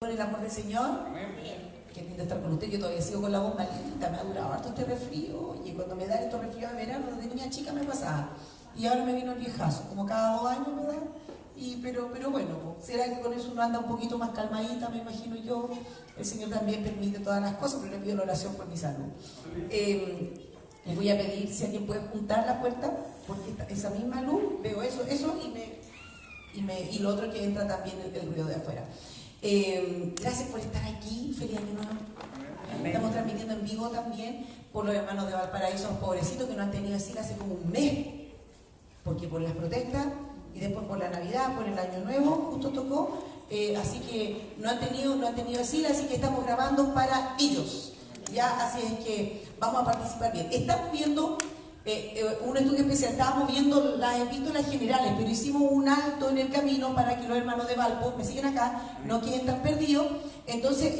Por el amor del Señor. Amén. Qué lindo estar con usted. Yo todavía sigo con la voz malita, me ha durado harto este resfrío. Oye, cuando me da estos resfríos de verano, desde niña chica me pasaba. Y ahora me vino el viejazo, como cada 2 años me da. Pero bueno, será que con eso uno anda un poquito más calmadita, me imagino yo. El Señor también permite todas las cosas, pero le pido la oración por mi salud. Les voy a pedir si alguien puede juntar la puerta, porque esa misma luz, veo eso y lo otro que entra también el ruido de afuera. Gracias por estar aquí, feliz año nuevo. Estamos transmitiendo en vivo también por los hermanos de Valparaíso, los pobrecitos que no han tenido asilo hace como un mes, porque por las protestas y después por la Navidad, por el año nuevo, justo tocó, así que no han tenido asilo, así que estamos grabando para ellos. Ya, así es que vamos a participar bien. Estamos viendo un estudio especial, estábamos viendo las epístolas generales, pero hicimos un alto en el camino para que los hermanos de Valpo, me siguen acá, no queden tan perdidos. Entonces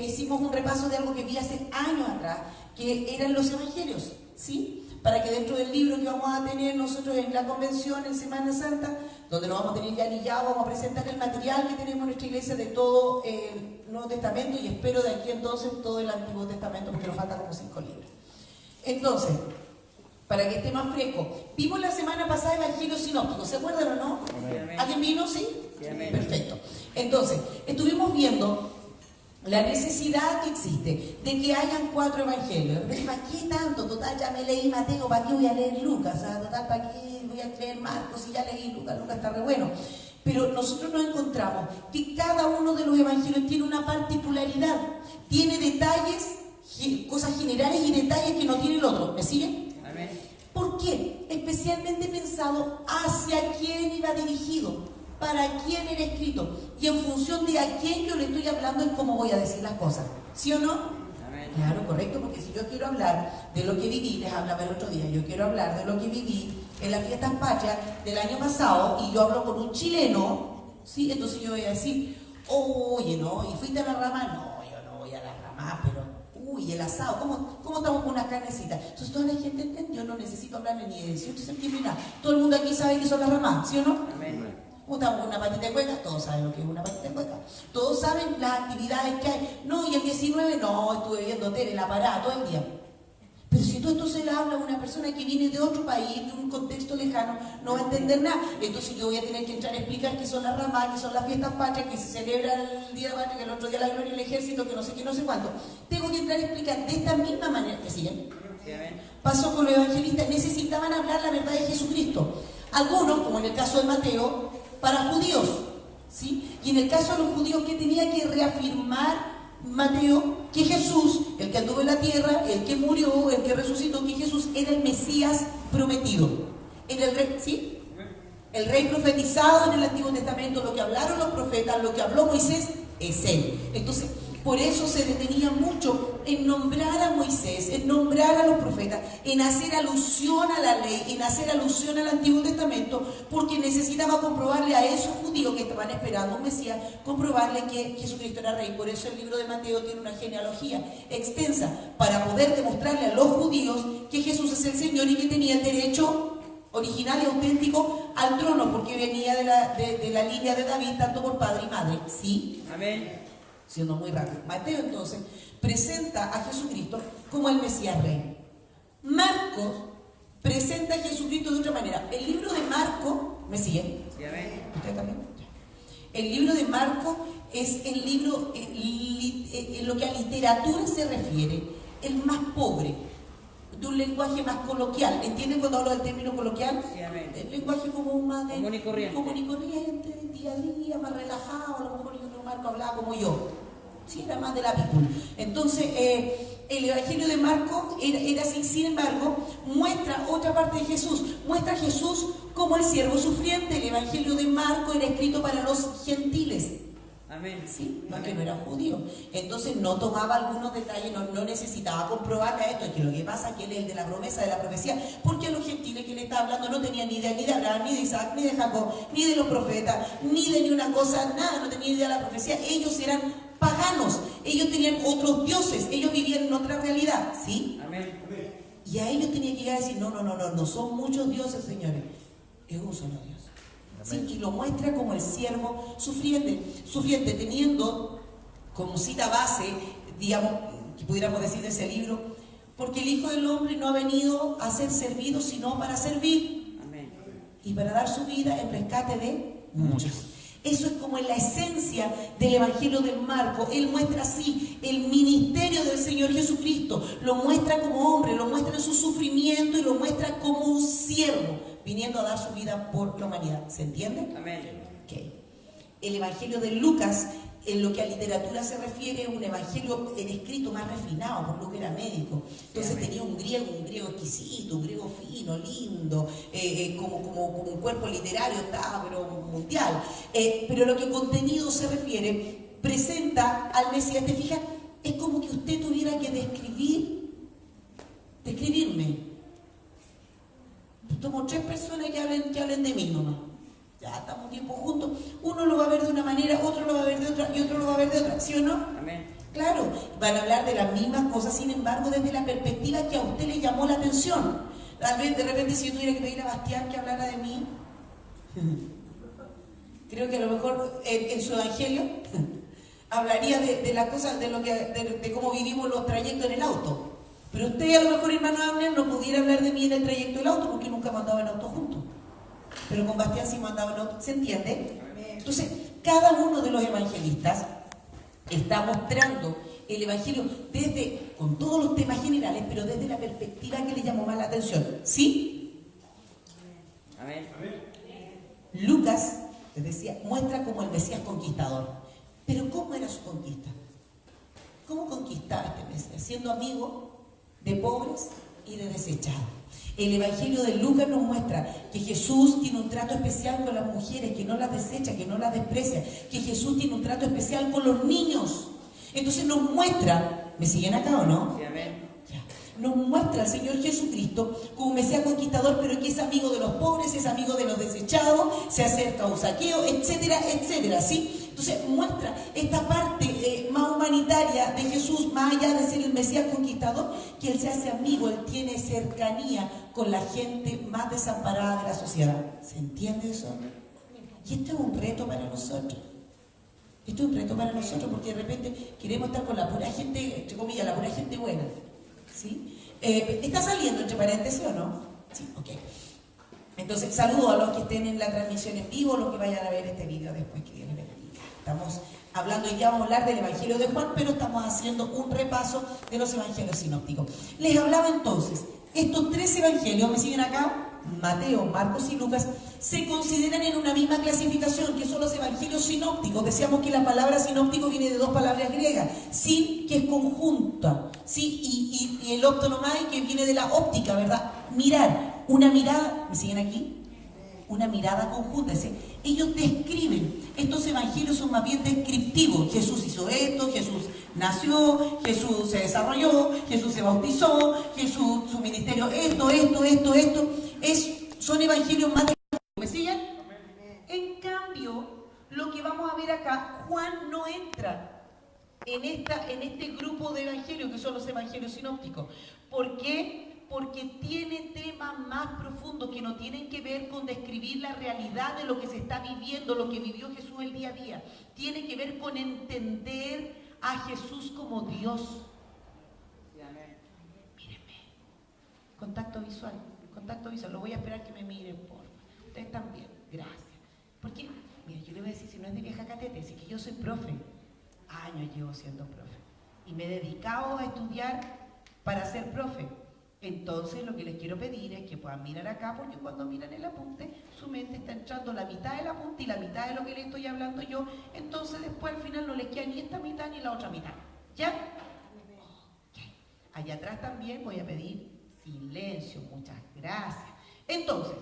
hicimos un repaso de algo que vi hace años atrás, que eran los evangelios, ¿sí? Para que dentro del libro que vamos a tener nosotros en la convención en Semana Santa, donde nos vamos a tener ya anillado, vamos a presentar el material que tenemos en nuestra iglesia de todo el Nuevo Testamento y espero de aquí entonces todo el Antiguo Testamento, porque nos falta como 5 libros. Entonces, para que esté más fresco, vimos la semana pasada Evangelio Sinóptico, ¿se acuerdan o no? Amén. ¿Alguien vino? ¿Sí? Sí. Perfecto. Entonces, estuvimos viendo la necesidad que existe de que hayan 4 evangelios. ¿Para qué tanto? Total, ya me leí Mateo, ¿para qué voy a leer Lucas? Total, ¿para qué voy a leer Marcos si ya leí Lucas? Lucas está re bueno. Pero nosotros nos encontramos que cada uno de los evangelios tiene una particularidad, tiene detalles, cosas generales y detalles que no tiene el otro. ¿Me siguen? Amén. ¿Por qué? Especialmente pensado hacia quién iba dirigido, para quién era escrito y en función de a quién yo le estoy hablando es cómo voy a decir las cosas. ¿Sí o no? Amén. Claro, correcto, porque si yo quiero hablar de lo que viví, les hablaba el otro día, yo quiero hablar de lo que viví en las fiestas patrias del año pasado y yo hablo con un chileno, ¿sí? Entonces yo voy a decir, oye, no, ¿y fuiste a la rama? No, yo no voy a la rama, pero uy, el asado, ¿cómo estamos con unas carnecitas? Entonces toda la gente entendió, no necesito hablarle ni de 18 de septiembre ni nada. Todo el mundo aquí sabe que son las ramas, ¿sí o no? Amén. ¿Cómo estamos con una patita de cueca? Todos saben lo que es una patita de cueca. Todos saben las actividades que hay. No, y el 19, no, estuve viendo tele, la parada todo el día. Pero si todo esto se le habla a una persona que viene de otro país, de un contexto lejano, no va a entender nada. Entonces yo voy a tener que entrar a explicar qué son las ramas, qué son las fiestas patrias, que se celebra el Día de la Patria, que el otro día la gloria del ejército, que no sé qué, no sé cuánto. Tengo que entrar a explicar de esta misma manera. ¿Me siguen? Pasó con los evangelistas, necesitaban hablar la verdad de Jesucristo. Algunos, como en el caso de Mateo, para judíos, ¿sí? Y en el caso de los judíos, que tenía que reafirmar Mateo que Jesús, el que anduvo en la tierra, el que murió, el que resucitó, que Jesús era el Mesías prometido. Era el rey, ¿sí? El rey profetizado en el Antiguo Testamento, lo que hablaron los profetas, lo que habló Moisés, es él. Entonces, por eso se detenía mucho en nombrar a Moisés, en nombrar a los profetas, en hacer alusión a la ley, en hacer alusión al Antiguo Testamento, porque necesitaba comprobarle a esos judíos que estaban esperando un Mesías, comprobarle que Jesucristo era rey. Por eso el libro de Mateo tiene una genealogía extensa, para poder demostrarle a los judíos que Jesús es el Señor y que tenía el derecho original y auténtico al trono, porque venía de la línea de David, tanto por padre y madre. ¿Sí? Amén. Siendo muy rápido. Mateo entonces presenta a Jesucristo como el Mesías Rey. Marcos presenta a Jesucristo de otra manera. El libro de Marcos, ¿me siguen? ¿Ustedes también? El libro de Marcos es el libro, en lo que a literatura se refiere, el más pobre, de un lenguaje más coloquial. ¿Entienden cuando hablo del término coloquial? Sí, amén. El lenguaje como más de común y corriente, día a día, más relajado. A lo mejor yo, Marco, hablaba como yo. Sí, era más de la people. Entonces, el Evangelio de Marcos era así. Sin embargo, muestra otra parte de Jesús. Muestra a Jesús como el siervo sufriente. El Evangelio de Marcos era escrito para los gentiles. Amén. Sí, no, que no era judío. Entonces no tomaba algunos detalles, no necesitaba comprobar a esto. Es que lo que pasa es que él es el de la promesa, de la profecía, porque los gentiles que él está hablando no tenían ni idea ni de Abraham, ni de Isaac, ni de Jacob, ni de los profetas, ni de ni una cosa, nada, no tenían idea de la profecía. Ellos eran paganos, ellos tenían otros dioses, ellos vivían en otra realidad. ¿Sí? Amén. Y a ellos tenía que llegar a decir, no son muchos dioses, señores, es un solo Dios. Sí, y lo muestra como el siervo sufriente, teniendo como cita base, digamos, que pudiéramos decir de ese libro, porque el Hijo del Hombre no ha venido a ser servido, sino para servir. Amén. Y para dar su vida en rescate de muchos. Eso es como en la esencia del Evangelio de Marcos. Él muestra así el ministerio del Señor Jesucristo. Lo muestra como hombre, lo muestra en su sufrimiento y lo muestra como un siervo, viniendo a dar su vida por la humanidad. ¿Se entiende? Amén. Okay. El Evangelio de Lucas, en lo que a literatura se refiere, es un evangelio en escrito más refinado, por lo que era médico. Entonces tenía un griego exquisito, un griego fino, lindo, como un cuerpo literario, estaba, pero mundial. Pero lo que contenido se refiere, presenta al Mesías, ¿te fijas? Es como que usted tuviera que describirme. Tomo 3 personas que hablen de mí nomás. Ya estamos tiempo juntos, uno lo va a ver de una manera, otro lo va a ver de otra y otro lo va a ver de otra, ¿sí o no? Amén. Claro, van a hablar de las mismas cosas, sin embargo, desde la perspectiva que a usted le llamó la atención. Tal vez, de repente, si yo tuviera que pedirle a Bastián que hablara de mí, creo que a lo mejor en su evangelio hablaría de las cosas, de cómo vivimos los trayectos en el auto. Pero usted, a lo mejor, hermano Abner, no pudiera hablar de mí en el trayecto del auto porque nunca hemos andado en auto juntos. Pero con Bastián sí mandaba en otro. ¿Se entiende? Entonces, cada uno de los evangelistas está mostrando el evangelio con todos los temas generales, pero desde la perspectiva que le llamó más la atención. ¿Sí? Amén. Lucas, les decía, muestra como el Mesías conquistador. Pero ¿cómo era su conquista? ¿Cómo conquistaba este Mesías? Siendo amigo de pobres y de desechados. El Evangelio de Lucas nos muestra que Jesús tiene un trato especial con las mujeres, que no las desecha, que no las desprecia, que Jesús tiene un trato especial con los niños. Entonces nos muestra, ¿me siguen acá o no? Sí, amén. Nos muestra al Señor Jesucristo como un Mesías conquistador, pero que es amigo de los pobres, es amigo de los desechados, se acerca a un saqueo, etcétera, etcétera, ¿sí? Entonces muestra esta parte más humanitaria de Jesús, más allá de ser el Mesías conquistador, que Él se hace amigo, Él tiene cercanía con la gente más desamparada de la sociedad. ¿Se entiende eso? Y esto es un reto para nosotros. Esto es un reto para nosotros porque de repente queremos estar con la pura gente, entre comillas, la pura gente buena. ¿Sí? ¿Está saliendo entre paréntesis o no? Sí, ok. Entonces, saludo a los que estén en la transmisión en vivo, los que vayan a ver este video después, que Dios les bendiga. Estamos hablando, y ya vamos a hablar del Evangelio de Juan, pero estamos haciendo un repaso de los Evangelios sinópticos. Les hablaba entonces, estos 3 Evangelios, ¿me siguen acá? Mateo, Marcos y Lucas, se consideran en una misma clasificación, que son los Evangelios sinópticos. Decíamos que la palabra sinóptico viene de 2 palabras griegas, sin, que es conjunta, ¿sí? y el optonomai, que viene de la óptica, ¿verdad? Mirar, una mirada, ¿me siguen aquí? Una mirada conjunta, ¿sí? Ellos describen, estos evangelios son más bien descriptivos. Jesús hizo esto, Jesús nació, Jesús se desarrolló, Jesús se bautizó, Jesús, su ministerio, esto. Son evangelios más descriptivos. ¿Me siguen? En cambio, lo que vamos a ver acá, Juan no entra en este grupo de evangelios que son los evangelios sinópticos. ¿Por qué? Porque tiene temas más profundos que no tienen que ver con describir la realidad de lo que se está viviendo, lo que vivió Jesús el día a día. Tiene que ver con entender a Jesús como Dios. Sí, amén. Mírenme. Contacto visual, lo voy a esperar que me miren, por favor. Ustedes también, gracias. Porque, mira, yo le voy a decir, si no es de vieja catete, si que yo soy profe, años llevo siendo profe, y me he dedicado a estudiar para ser profe. Entonces lo que les quiero pedir es que puedan mirar acá, porque cuando miran el apunte, su mente está entrando la mitad del apunte y la mitad de lo que les estoy hablando yo. Entonces después al final no les queda ni esta mitad ni la otra mitad. ¿Ya? Okay. Allá atrás también voy a pedir silencio, muchas gracias. Entonces,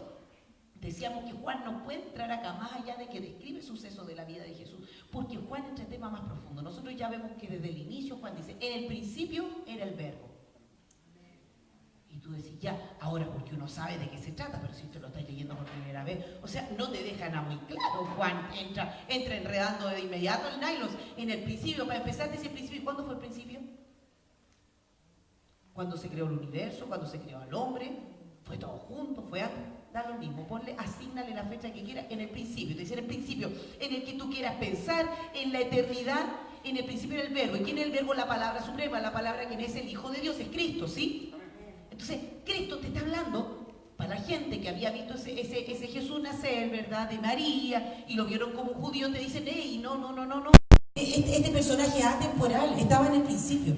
decíamos que Juan no puede entrar acá más allá de que describe sucesos de la vida de Jesús, porque Juan entra en temas más profundos. Nosotros ya vemos que desde el inicio Juan dice, en el principio era el verbo. Y tú decís, ya, ahora porque uno sabe de qué se trata, pero si tú lo estás leyendo por primera vez, o sea, no te deja nada muy claro. Juan entra enredando de inmediato el nylon. En el principio, para empezar, dice el principio. ¿Cuándo fue el principio? Cuando se creó el universo, cuando se creó al hombre, fue todo junto, fue antes. Da lo mismo, asígnale la fecha que quieras en el principio. Te dice en el principio, en el que tú quieras pensar, en la eternidad. en el principio era el verbo. ¿Y quién es el verbo? La palabra suprema, la palabra quien es el Hijo de Dios, es Cristo, ¿sí? Entonces, Cristo te está hablando para la gente que había visto ese Jesús nacer, ¿verdad? De María, y lo vieron como un judío, te dicen, hey, no. Este personaje es atemporal, estaba en el principio.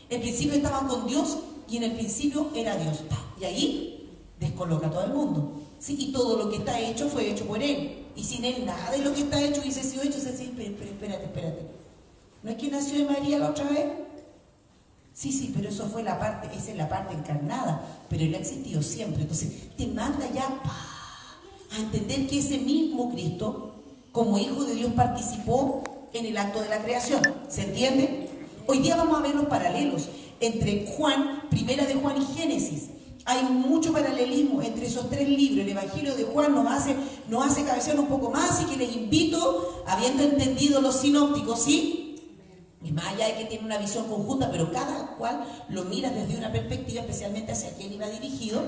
El principio estaba con Dios y en el principio era Dios. Y ahí descoloca a todo el mundo. ¿Sí? Y todo lo que está hecho fue hecho por Él. Y sin Él nada de lo que está hecho hubiese sido hecho. Pero espérate. ¿No es que nació de María la otra vez? Sí, pero eso fue esa es la parte encarnada. Pero Él ha existido siempre. Entonces te manda ya a entender que ese mismo Cristo, como Hijo de Dios, participó en el acto de la creación. ¿Se entiende? Hoy día vamos a ver los paralelos entre Juan, Primera de Juan y Génesis. Hay mucho paralelismo entre esos tres libros. El Evangelio de Juan nos hace cabecear un poco más, así que les invito, habiendo entendido los sinópticos, ¿sí? Y más allá de que tiene una visión conjunta, pero cada cual lo mira desde una perspectiva, especialmente hacia quién iba dirigido.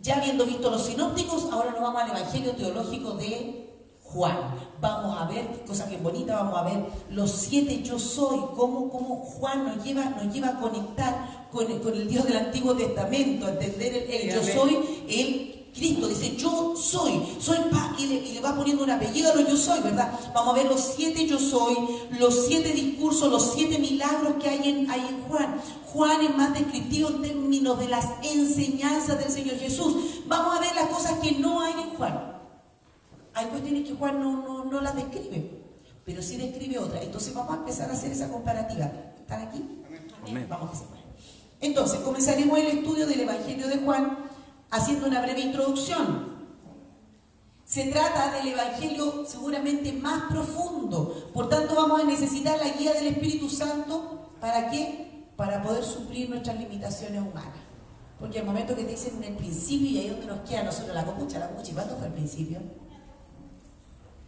Ya habiendo visto los sinópticos, ahora nos vamos al Evangelio teológico de Juan. Vamos a ver, cosa bien bonita, vamos a ver los 7 yo soy, cómo Juan nos lleva a conectar con el Dios del Antiguo Testamento, a entender el yo soy, el Cristo dice yo soy y le va poniendo un apellido a lo yo soy, ¿verdad? Vamos a ver los 7 yo soy, los 7 discursos, los 7 milagros que hay en Juan. Juan es más descriptivo en términos de las enseñanzas del Señor Jesús. Vamos a ver las cosas que no hay en Juan. Hay cuestiones que Juan no las describe, pero sí describe otras. Entonces vamos a empezar a hacer esa comparativa. ¿Están aquí? Amén. Vamos a hacer. Entonces comenzaremos el estudio del Evangelio de Juan haciendo una breve introducción. Se trata del Evangelio seguramente más profundo, por tanto vamos a necesitar la guía del Espíritu Santo. ¿Para qué? Para poder suplir nuestras limitaciones humanas. Porque al momento que te dicen en el principio, y ahí es donde nos queda a nosotros la copucha, ¿y cuándo fue el principio?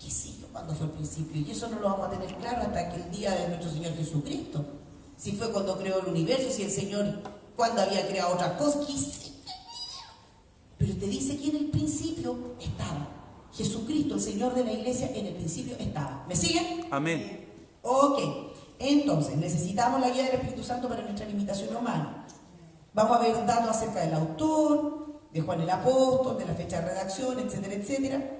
¿Qué sé yo cuándo fue el principio? Y eso no lo vamos a tener claro hasta que el día de nuestro Señor Jesucristo. Si fue cuando creó el universo, si el Señor cuando había creado otras cosas, ¿qué sé? Pero te dice que en el principio estaba Jesucristo, el Señor de la iglesia, en el principio estaba. ¿Me siguen? Amén. Ok, entonces necesitamos la guía del Espíritu Santo para nuestra limitación humana. Vamos a ver datos acerca del autor, de Juan el Apóstol, de la fecha de redacción, etcétera, etcétera.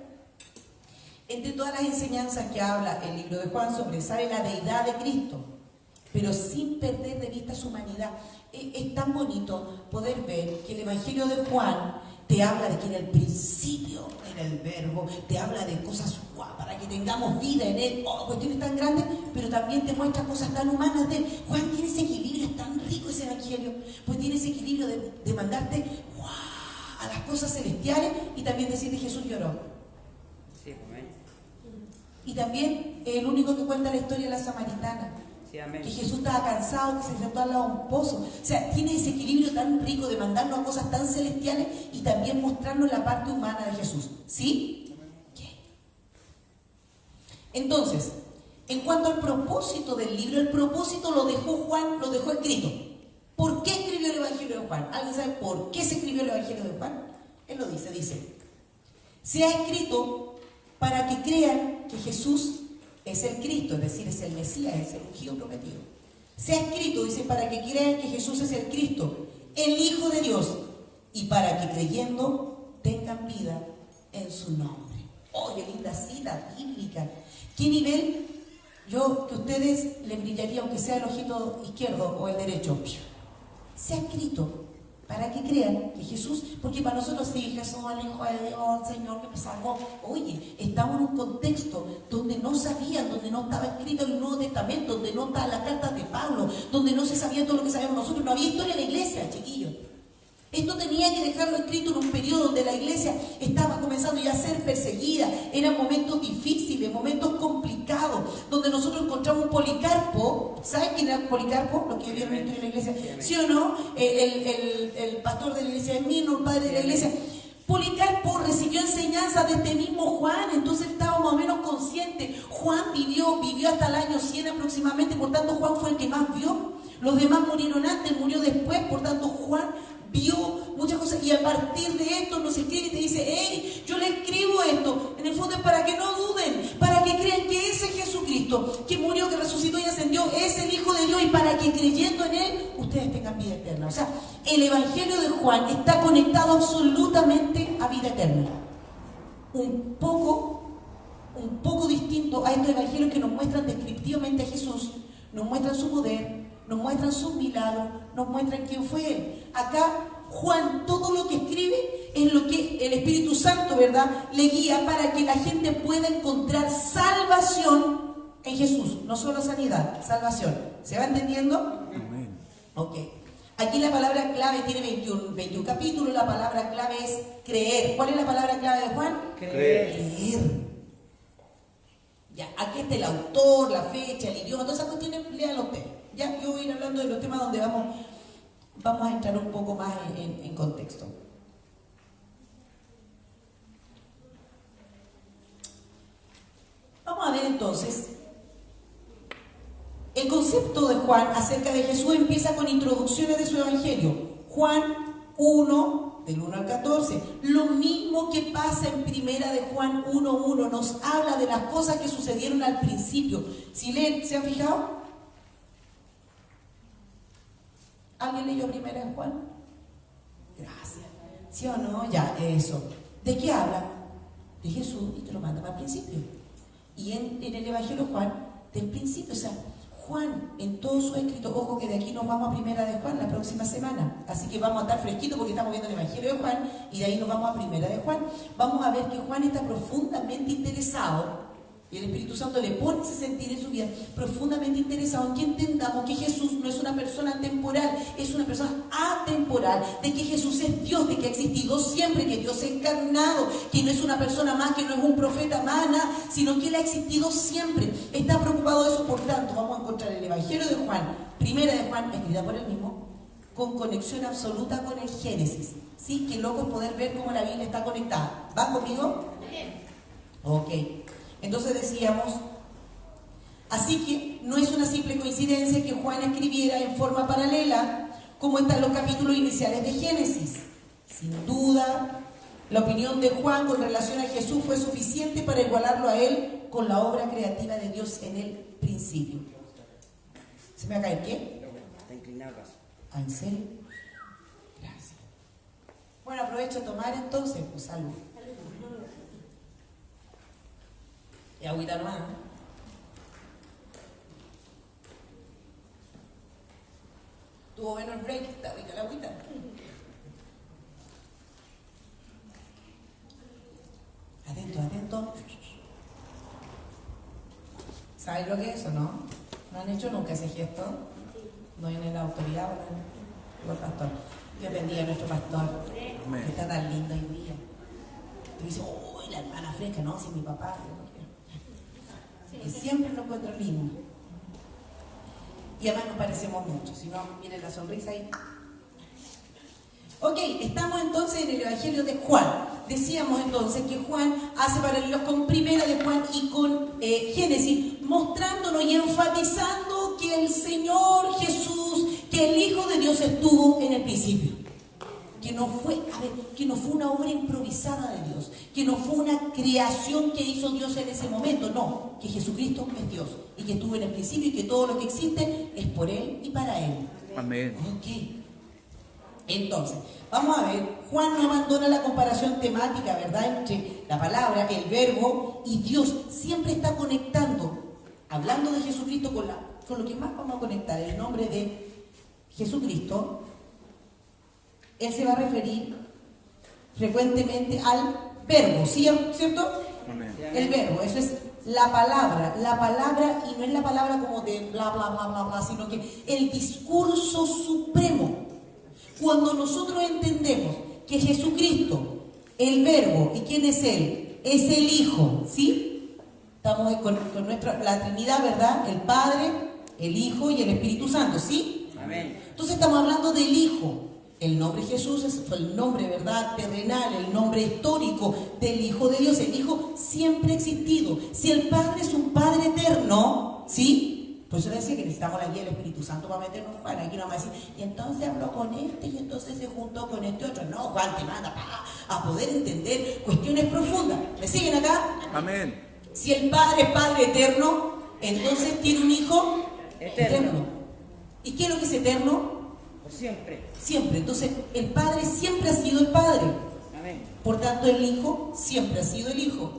Entre todas las enseñanzas que habla el libro de Juan, sobresale la deidad de Cristo, pero sin perder de vista su humanidad. Es tan bonito poder ver que el Evangelio de Juan te habla de que en el principio era el verbo, te habla de cosas para que tengamos vida en él, cuestiones tan grandes, pero también te muestra cosas tan humanas de él. Juan tiene ese equilibrio, es tan rico ese Evangelio, pues tiene ese equilibrio de mandarte a las cosas celestiales y también decir que Jesús lloró. Sí, amén. Y también el único que cuenta la historia es la samaritana. Sí, amén. Que Jesús estaba cansado, que se sentó al lado de un pozo. O sea, tiene ese equilibrio tan rico de mandarnos a cosas tan celestiales y también mostrarnos la parte humana de Jesús. ¿Sí? Okay. Entonces, en cuanto al propósito del libro, el propósito lo dejó Juan, lo dejó escrito. ¿Por qué escribió el Evangelio de Juan? ¿Alguien sabe por qué se escribió el Evangelio de Juan? Él lo dice, se ha escrito para que crean que Jesús es el Cristo, es decir, es el Mesías, es el ungido prometido. Se ha escrito, dice, para que crean que Jesús es el Cristo, el Hijo de Dios, y para que creyendo tengan vida en su nombre. Oye, linda cita bíblica. ¿Qué nivel? Yo que a ustedes les brillaría, aunque sea el ojito izquierdo o el derecho. Se ha escrito para que crean que Jesús, porque para nosotros sí, Jesús, el Hijo de Dios, Señor que me salvó. Oye, estamos en un contexto donde no sabían, donde no estaba escrito el Nuevo Testamento, donde no estaban las cartas de Pablo, donde no se sabía todo lo que sabíamos nosotros, no había historia de la iglesia, chiquillos. Esto tenía que dejarlo escrito en un periodo donde la iglesia estaba comenzando ya a ser perseguida, eran momentos difíciles, momentos complicados, donde nosotros encontramos un Policarpo. ¿Saben quién era Policarpo? Los que vieron la historia de la iglesia, ¿sí o no? El pastor de la iglesia de Mirno, el padre de la iglesia. Policarpo recibió enseñanza de este mismo Juan, entonces estaba más o menos consciente. Juan vivió hasta el año 100 aproximadamente, por tanto Juan fue el que más vio. Los demás murieron antes, murió después, por tanto Juan vio muchas cosas, y a partir de esto nos escribe y te dice, hey, yo le escribo esto, en el fondo es para que no duden, para que crean que ese Jesucristo que murió, que el Hijo de Dios y para que creyendo en Él, ustedes tengan vida eterna. O sea, el Evangelio de Juan está conectado absolutamente a vida eterna. Un poco distinto a estos evangelios que nos muestran descriptivamente a Jesús, nos muestran su poder, nos muestran sus milagros, nos muestran quién fue Él. Acá Juan todo lo que escribe es lo que el Espíritu Santo, ¿verdad?, le guía para que la gente pueda encontrar salvación en Jesús. No solo sanidad, salvación. ¿Se va entendiendo? Amén. Ok. Aquí la palabra clave tiene 21 capítulos, la palabra clave es creer. ¿Cuál es la palabra clave de Juan? Creer. Creer. Ya, aquí está el autor, la fecha, el idioma, todas esas cuestiones, léanlo usted. Ya, yo voy a ir hablando de los temas donde vamos a entrar un poco más en contexto. Vamos a ver entonces. El concepto de Juan acerca de Jesús empieza con introducciones de su evangelio. Juan 1, del 1 al 14. Lo mismo que pasa en primera de Juan 1:1. Nos habla de las cosas que sucedieron al principio. Si leen, ¿se han fijado? ¿Alguien leyó primera de Juan? Gracias. ¿Sí o no? Ya, eso. ¿De qué habla? De Jesús y te lo manda para el principio. Y en el evangelio de Juan, del principio, o sea, Juan, en todo su escrito, ojo que de aquí nos vamos a primera de Juan la próxima semana, así que vamos a estar fresquitos porque estamos viendo el Evangelio de Juan y de ahí nos vamos a primera de Juan. Vamos a ver que Juan está profundamente interesado, y el Espíritu Santo le pone ese sentir en su vida, profundamente interesado en que entendamos que Jesús no es una persona temporal, es una persona atemporal, de que Jesús es Dios, de que ha existido siempre, que Dios es encarnado, que no es una persona más, que no es un profeta más, nada, sino que Él ha existido siempre. Está preocupado de eso, por tanto, vamos a encontrar el Evangelio de Juan, primera de Juan, escrita por él mismo, con conexión absoluta con el Génesis. ¿Sí? Qué loco es poder ver cómo la Biblia está conectada. ¿Van conmigo? Ok. Entonces decíamos, así que no es una simple coincidencia que Juan escribiera en forma paralela como están los capítulos iniciales de Génesis. Sin duda, la opinión de Juan con relación a Jesús fue suficiente para igualarlo a él con la obra creativa de Dios en el principio. ¿Se me va a caer qué? Está inclinado acaso. ¿Ah, en serio? Gracias. Bueno, aprovecho a tomar entonces, pues salud. Y agüita nomás. Tuvo bueno el break, está rica la agüita. Atento, atento. ¿Sabes lo que es eso, no? ¿No han hecho nunca ese gesto? No en la autoridad, o el pastor. Dios bendiga a nuestro pastor, que está tan lindo hoy día. Tú dices, uy, la hermana fresca, no, si mi papá. Y siempre lo encuentro lindo. Y además nos parecemos mucho. Si no, miren la sonrisa ahí. Ok, estamos entonces en el Evangelio de Juan. Decíamos entonces que Juan hace paralelos con primera de Juan y con Génesis, mostrándonos y enfatizando que el Señor Jesús, que el Hijo de Dios estuvo en el principio. Que no fue una obra improvisada de Dios, que no fue una creación que hizo Dios en ese momento, no, que Jesucristo es Dios y que estuvo en el principio y que todo lo que existe es por Él y para Él. Amén. Ok. Entonces, vamos a ver, Juan no abandona la comparación temática, ¿verdad?, entre la palabra, el verbo y Dios. Siempre está conectando, hablando de Jesucristo con lo que más vamos a conectar, el nombre de Jesucristo. Él se va a referir frecuentemente al verbo, ¿cierto? Amén. El verbo, eso es la palabra, y no es la palabra como de bla, bla, bla, bla, bla, sino que el discurso supremo. Cuando nosotros entendemos que Jesucristo, el verbo, ¿y quién es Él? Es el Hijo, ¿sí? Estamos con la Trinidad, ¿verdad? El Padre, el Hijo y el Espíritu Santo, ¿sí? Amén. Entonces estamos hablando del Hijo. El nombre Jesús fue el nombre, ¿verdad?, terrenal, el nombre histórico del Hijo de Dios. El Hijo siempre ha existido. Si el Padre es un Padre eterno, ¿sí? Pues yo decía que necesitamos la guía del Espíritu Santo para meternos Juan. Aquí no vamos a decir, y entonces habló con este, y entonces se juntó con este otro. No, Juan te manda a poder entender cuestiones profundas. ¿Me siguen acá? Amén. Si el Padre es Padre eterno, entonces tiene un Hijo Eterno. ¿Y qué es lo que es eterno? Por siempre. Siempre. Entonces, el Padre siempre ha sido el Padre. Amén. Por tanto, el Hijo siempre ha sido el Hijo.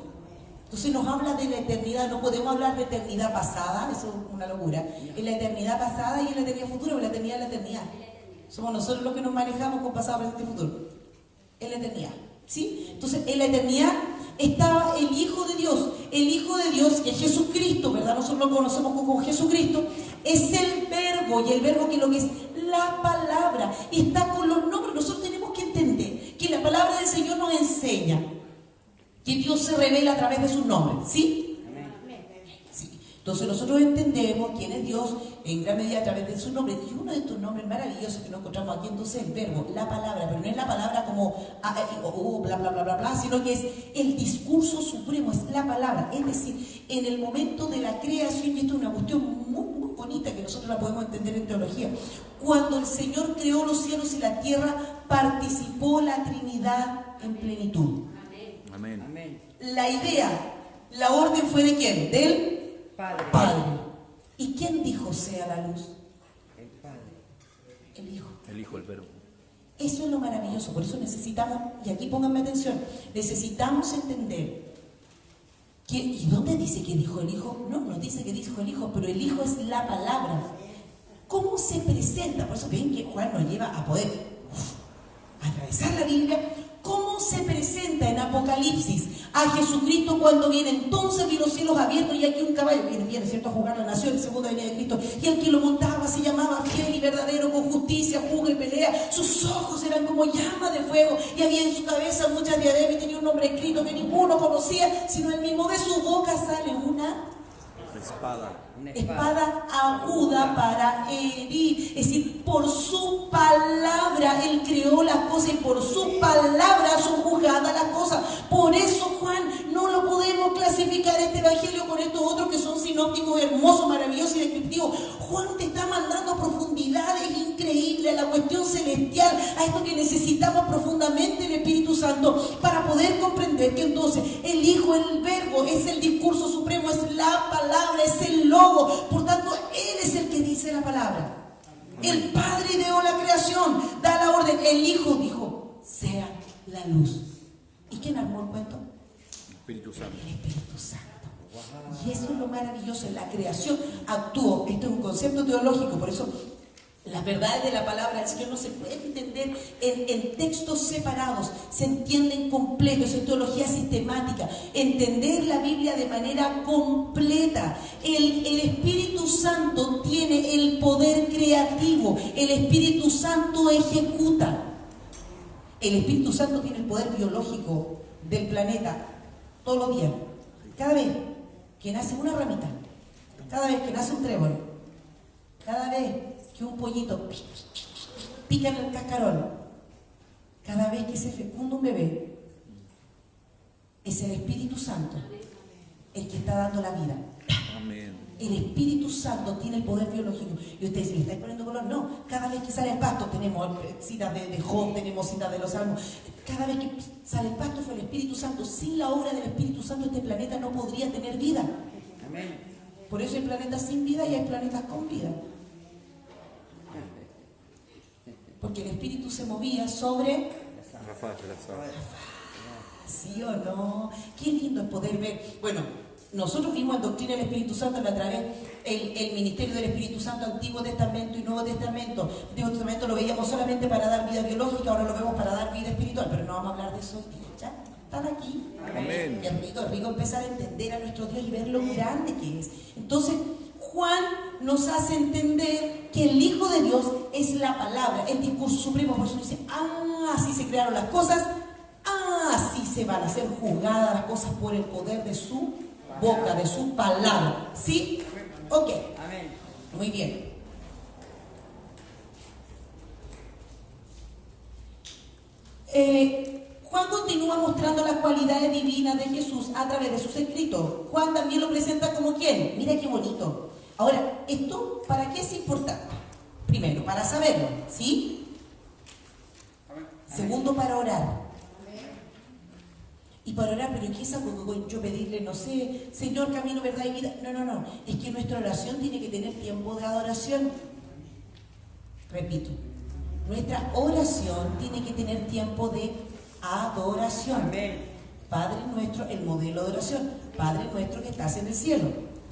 Entonces nos habla de la eternidad. No podemos hablar de eternidad pasada, eso es una locura. En la eternidad pasada y en la eternidad futura, o la eternidad es la eternidad. Somos nosotros los que nos manejamos con pasado, presente y futuro. En la eternidad. ¿Sí? Entonces, en la eternidad estaba el Hijo de Dios. El Hijo de Dios, que es Jesucristo, ¿verdad? Nosotros lo conocemos como Jesucristo, es el Verbo, y el Verbo que es lo que es la palabra. Está con los nombres. Nosotros tenemos que entender que la palabra del Señor nos enseña que Dios se revela a través de sus nombres. ¿Sí? Sí. Entonces nosotros entendemos quién es Dios en gran medida a través de sus nombres. Y uno de estos nombres maravillosos que nos encontramos aquí entonces es el Verbo, la palabra, pero no es la palabra como bla bla bla bla bla, sino que es el discurso supremo, es la palabra. Es decir, en el momento de la creación, y esto es una cuestión muy bonita que nosotros la podemos entender en teología, cuando el Señor creó los cielos y la tierra, participó la Trinidad en plenitud. Amén. Amén. La idea, la orden fue de ¿quién? Del Padre. Padre. ¿Y quién dijo sea la luz? El Padre. El Hijo. El Hijo, el Verbo. Eso es lo maravilloso, por eso necesitamos, y aquí pónganme atención, necesitamos entender que, ¿y dónde dice que dijo el Hijo? No, no dice que dijo el Hijo, pero el Hijo es la palabra. ¿Cómo se presenta? Por eso ven que Juan nos lleva a poder atravesar la Biblia. ¿Cómo se presenta en Apocalipsis a Jesucristo cuando viene? Entonces vi los cielos abiertos y aquí un caballo viene, ¿cierto?, a juzgar la nación, el segundo venida de Cristo, y el que lo montaba se llamaba fiel y verdadero, con justicia juzga y pelea. Sus ojos eran como llamas de fuego y había en su cabeza muchas diademas y tenía un nombre escrito que ninguno conocía, sino el mismo. De su boca sale una Espada. Una espada aguda para herir. Es decir, por su palabra Él creó las cosas y por su palabra son juzgadas las cosas. Por eso, Juan, no lo podemos clasificar este evangelio con estos otros que son sinópticos, hermosos, maravillosos y descriptivos. Juan te está mandando profundidades increíbles a la cuestión celestial, a esto que necesitamos profundamente el Espíritu Santo para poder comprender que entonces el Hijo, el Verbo, es el discurso supremo, es la palabra, es el logo. Por tanto, Él es el que dice la palabra. El Padre ideó la creación, da la orden. El Hijo dijo, sea la luz. ¿Y quién armó el cuento? El Espíritu Santo. El Espíritu Santo. Y eso es lo maravilloso. En la creación actuó. Esto es un concepto teológico, por eso las verdades de la palabra del Señor no se pueden entender en textos separados, se entienden completos, es teología sistemática, entender la Biblia de manera completa. El Espíritu Santo tiene el poder creativo, el Espíritu Santo ejecuta. El Espíritu Santo tiene el poder biológico del planeta todos los días. Cada vez que nace una ramita, cada vez que nace un trébol, cada vez que un pollito pica en el cascarón, cada vez que se fecunda un bebé, es el Espíritu Santo el que está dando la vida. Amén. El Espíritu Santo tiene el poder biológico. Y ustedes dicen, ¿le estáis poniendo color? No, cada vez que sale el pasto, tenemos citas de Job, tenemos citas de los Salmos. Cada vez que sale el pasto fue el Espíritu Santo. Sin la obra del Espíritu Santo este planeta no podría tener vida. Amén. Por eso hay planetas sin vida y hay planetas con vida. Porque el Espíritu se movía sobre... La faz de la sal. ¿Sí o no? Qué lindo es poder ver. Bueno, nosotros vimos en Doctrina del Espíritu Santo a través el ministerio del Espíritu Santo, Antiguo Testamento y Nuevo Testamento. Antiguo Testamento lo veíamos solamente para dar vida biológica, ahora lo vemos para dar vida espiritual, pero no vamos a hablar de eso hoy día, ¿ya? ¿Están aquí? Amén. Es rico empezar a entender a nuestro Dios y ver lo grande que es. Entonces, Juan nos hace entender que el Hijo de Dios es la palabra, el discurso supremo. Por eso dice, así se crearon las cosas, así se van a ser juzgadas las cosas por el poder de su boca, de su palabra. ¿Sí? Ok. Amén. Muy bien. Juan continúa mostrando las cualidades divinas de Jesús a través de sus escritos. Juan también lo presenta como ¿quién? Mira qué bonito. Ahora, ¿esto para qué es importante? Primero, para saberlo, ¿sí? Segundo, para orar. Y para orar, pero ¿qué es algo que yo pedirle? No sé, Señor, camino, verdad y vida. No. Es que nuestra oración tiene que tener tiempo de adoración. Repito, nuestra oración tiene que tener tiempo de adoración. Amén. Padre nuestro, el modelo de oración. Padre nuestro que estás en el cielo.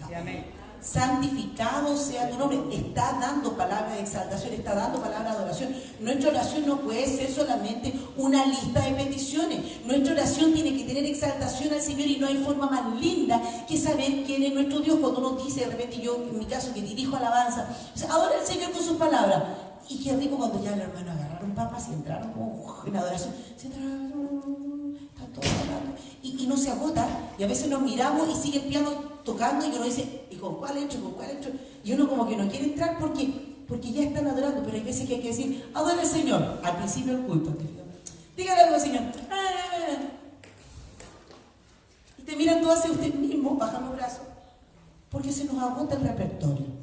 Sí, amén. Santificado sea tu nombre. Está dando palabra de exaltación, está dando palabra de adoración. Nuestra oración no puede ser solamente una lista de peticiones. Nuestra oración tiene que tener exaltación al Señor, y no hay forma más linda que saber quién es nuestro Dios. Cuando uno dice, de repente yo, en mi caso, que dirijo alabanza, adora al Señor con sus palabras. Y qué rico cuando ya los hermanos agarraron papas y entraron como en adoración. Se entraron, están todos hablando. Y no se agota. Y a veces nos miramos y sigue el piano tocando y uno dice, ¿y con cuál hecho? ¿Con cuál hecho? Y uno como que no quiere entrar porque ya están adorando. Pero hay veces que hay que decir, adora al Señor. Al principio del culto. Dígale algo al Señor. Y te miran todos hacia usted mismo, bajan los brazos. Porque se nos agota el repertorio.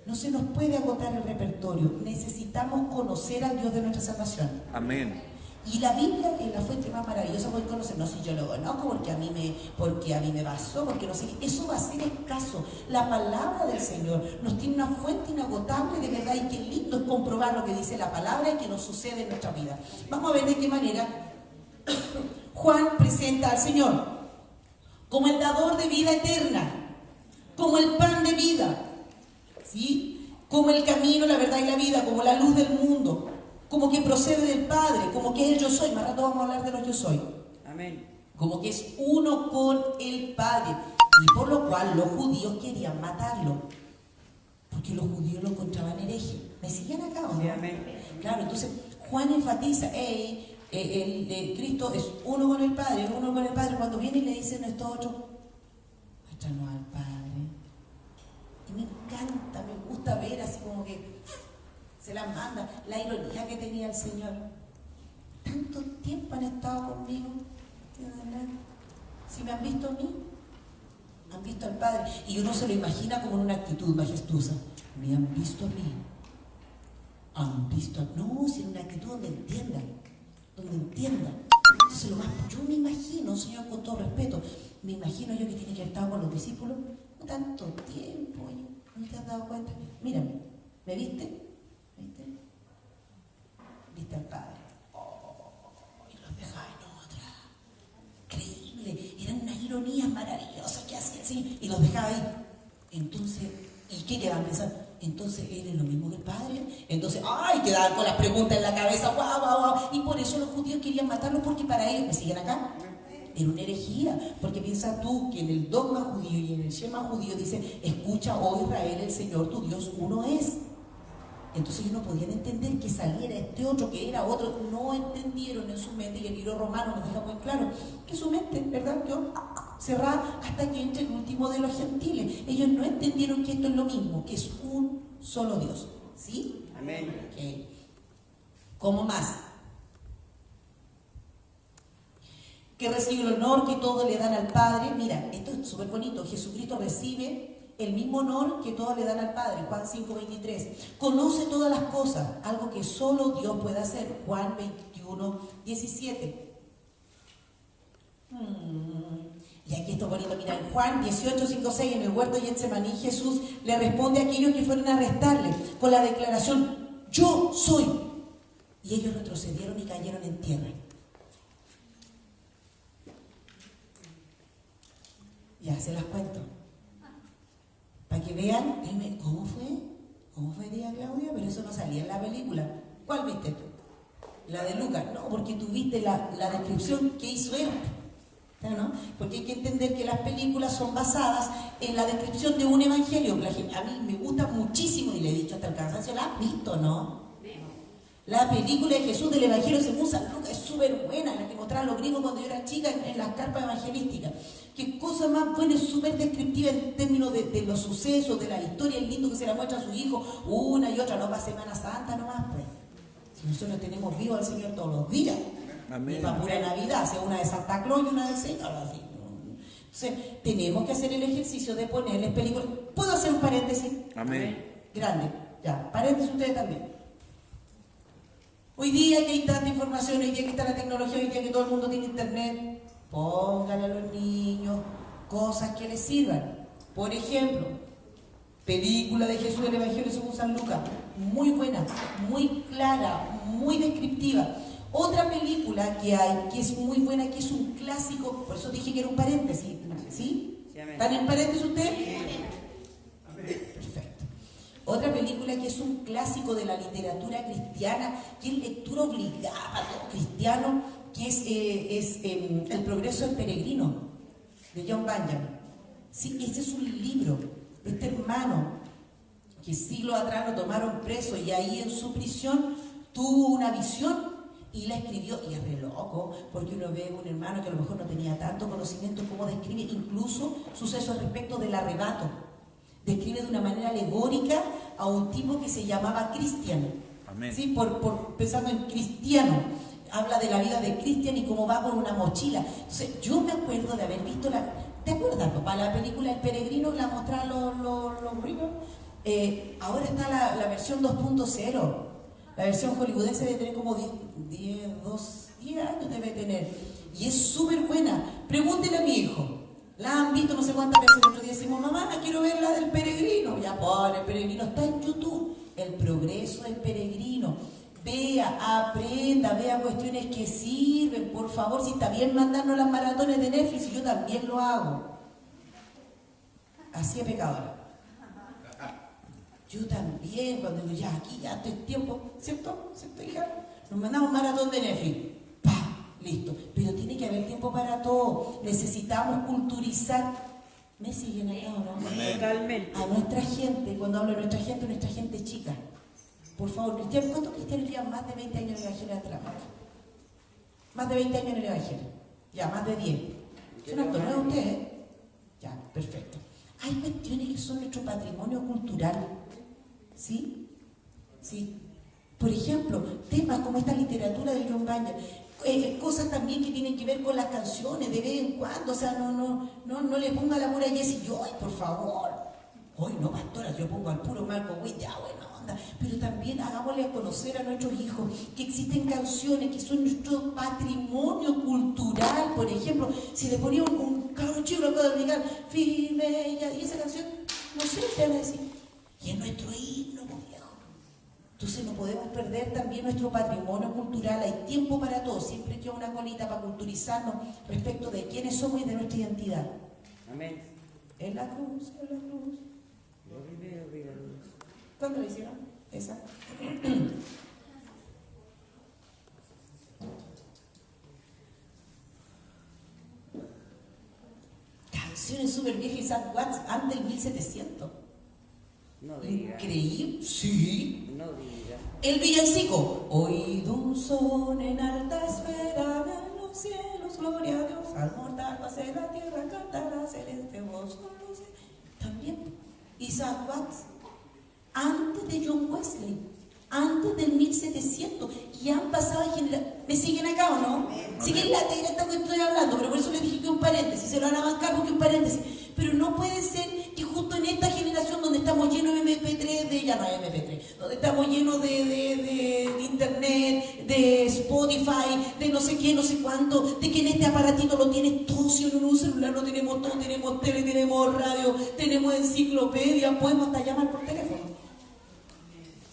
No se nos puede agotar el repertorio. Necesitamos conocer al Dios de nuestra salvación. Amén. Y la Biblia es la fuente más maravillosa para conocer. No, si yo lo conozco porque a mí me basó, porque no sé qué. Eso va a ser escaso. La palabra del Señor nos tiene una fuente inagotable de verdad, y qué lindo es comprobar lo que dice la palabra y que nos sucede en nuestra vida. Vamos a ver de qué manera Juan presenta al Señor como el dador de vida eterna, como el pan de vida, ¿sí? Como el camino, la verdad y la vida, como la luz del mundo, como que procede del Padre, como que es el yo soy. Más rato vamos a hablar de los yo soy. Amén. Como que es uno con el Padre. Y por lo cual los judíos querían matarlo, porque los judíos lo encontraban hereje. ¿Me siguen acá o no? Sí, amén. Claro, entonces Juan enfatiza, Cristo es uno con el Padre, uno con el Padre. Cuando viene y le dicen esto otro, muéstranos al Padre. Y me encanta, me gusta ver así como que se las manda, la ironía que tenía el Señor. Tanto tiempo han estado conmigo, si me han visto a mí, han visto al Padre. Y uno se lo imagina como en una actitud majestuosa. Me han visto a mí, han visto a... No, si en una actitud donde entiendan. Entonces yo me imagino, Señor, con todo respeto, me imagino yo que tiene que haber estado con los discípulos no tanto tiempo, ¿no te has dado cuenta? Mírame, ¿me viste? ¿Viste al Padre? Y los dejaba en otra. Increíble, eran unas ironías maravillosas que hacía el Señor, y los dejaba ahí. Entonces, ¿y qué quedaban pensando? Entonces él es lo mismo que el Padre. Entonces, quedaban con las preguntas en la cabeza, guau. Y por eso los judíos querían matarlo, porque para ellos, ¿me siguen acá? Era una herejía, porque piensa tú que en el dogma judío y en el Shema judío dice, escucha, oh Israel, el Señor tu Dios uno es. Entonces ellos no podían entender que saliera este otro, que era otro. No entendieron en su mente, y el libro romano nos deja muy claro que su mente, ¿verdad? Quedó cerrada hasta que entre el último de los gentiles. Ellos no entendieron que esto es lo mismo, que es un solo Dios. ¿Sí? Amén. Okay. ¿Cómo más? Que recibe el honor que todos le dan al Padre. Mira, esto es súper bonito. Jesucristo recibe el mismo honor que todos le dan al Padre. Juan 5:23. Conoce todas las cosas, algo que solo Dios puede hacer. Juan 21:17. Y aquí esto es bonito. Mira, en Juan 18:5-6, en el huerto de Getsemaní, Jesús le responde a aquellos que fueron a arrestarle con la declaración, yo soy. Y ellos retrocedieron y cayeron en tierra. Ya se las cuento. Para que vean, dime, ¿cómo fue día, Claudia? Pero eso no salía en la película. ¿Cuál viste? La de Lucas. No, porque tú viste la descripción que hizo él. ¿No? Porque hay que entender que las películas son basadas en la descripción de un evangelio. A mí me gusta muchísimo, y le he dicho hasta el cansancio, ¿la has visto, no? La película de Jesús del Evangelio según San Lucas es súper buena, la que mostraban los gringos cuando yo era chica en las carpas evangelísticas. Qué cosa más buena, es súper descriptiva en términos de los sucesos, de la historia, el lindo que se la muestra a su hijo, una y otra, no para Semana Santa nomás, pues. Si nosotros tenemos vivo al Señor todos los días. Amén. Y para pura Navidad, sea una de Santa Claus y una del Señor, así. Entonces, tenemos que hacer el ejercicio de ponerles películas. ¿Puedo hacer un paréntesis? Amén. Grande, ya, paréntesis ustedes también. Hoy día que hay tanta información, hoy día que está la tecnología, hoy día que todo el mundo tiene internet, Póngale a los niños cosas que les sirvan. Por ejemplo, película de Jesús del Evangelio según San Lucas, muy buena, muy clara, muy descriptiva. Otra película que hay, que es muy buena, que es un clásico, por eso dije que era un paréntesis, ¿sí? ¿Están en paréntesis ustedes? Perfecto. Otra película que es un clásico de la literatura cristiana, que es lectura obligada para todo cristiano, que es El progreso del peregrino, de John Bunyan. Sí, ese es un libro de este hermano que siglos atrás lo tomaron preso y ahí en su prisión tuvo una visión y la escribió, y es re loco, porque uno ve a un hermano que a lo mejor no tenía tanto conocimiento como describe incluso sucesos respecto del arrebato. Describe de una manera alegórica a un tipo que se llamaba Cristian. Amén. ¿Sí? Pensando en cristiano. Habla de la vida de Cristian y cómo va con una mochila. Entonces, yo me acuerdo de haber visto ¿te acuerdas, papá? La película El Peregrino, la mostraron los gringos. Ahora está la versión 2.0. La versión hollywoodense debe tener como 10 años debe tener. Y es súper buena. Pregúntele a mi hijo. La han visto no sé cuántas veces. El otro día decimos, mamá, quiero ver la del peregrino. Ya, pon El Peregrino. Está en YouTube. El progreso del peregrino. Vea, aprenda, vea cuestiones que sirven. Por favor, si está bien mandarnos las maratones de Netflix, yo también lo hago. Así es pecadora. Yo también, cuando digo, ya, aquí ya estoy tiempo, ¿cierto? ¿Cierto, hija? Nos mandamos maratón de Netflix. ¡Pah! Listo. Pero tiene que haber tiempo para todo. Necesitamos culturizar. ¿Me siguen acá o no? Totalmente. A nuestra gente, cuando hablo de nuestra gente chica. Por favor, cristianos, ¿cuántos cristianos llevan más de 20 años en el Evangelio atrás? Más de 20 años en el Evangelio. Ya, más de 10. ¿Son actos nuevos ustedes? Ya, perfecto. Hay cuestiones que son nuestro patrimonio cultural. ¿Sí? Sí. Por ejemplo, temas como esta literatura de John Bunyan, cosas también que tienen que ver con las canciones de vez en cuando, o sea, no le ponga la pura Jessie Joy, por favor. Hoy no, pastora, yo pongo al puro Marco Witt, ya, buena onda. Pero también hagámosle a conocer a nuestros hijos que existen canciones que son nuestro patrimonio cultural. Por ejemplo, si le ponía un cabro chico, lo puedo explicar, firme, y esa canción, no sé, te van a decir, y es nuestro himno, pues, viejo. Entonces no podemos perder también nuestro patrimonio cultural. Hay tiempo para todo, siempre queda una colita para culturizarnos respecto de quiénes somos y de nuestra identidad. Amén. En la cruz, en la cruz. Lo primero que la luz. ¿Cuándo lo hicieron? Esa. Canciones súper viejas, Isaac Watts, antes del 1700. No diga. Increíble, sí. No diga. El villancico. Oíd un son en alta esfera de los cielos, gloria a Dios. Al mortal paz en la tierra cantará celeste voz. También Isaac Watts, antes de John Wesley, antes del 1700, y han pasado generaciones. ¿Me siguen acá o no? Siguen la teoría esta que estoy hablando, pero por eso les dije que un paréntesis, se lo van a bancar porque un paréntesis. Pero no puede ser que justo en esta generación donde estamos llenos de MP3, ya no hay MP3, donde estamos llenos de internet, de Spotify, de no sé qué, no sé cuánto, de que en este aparatito lo tienes todo, si uno en un celular lo tenemos todo, tenemos tele, tenemos radio, tenemos enciclopedia, podemos hasta llamar por teléfono.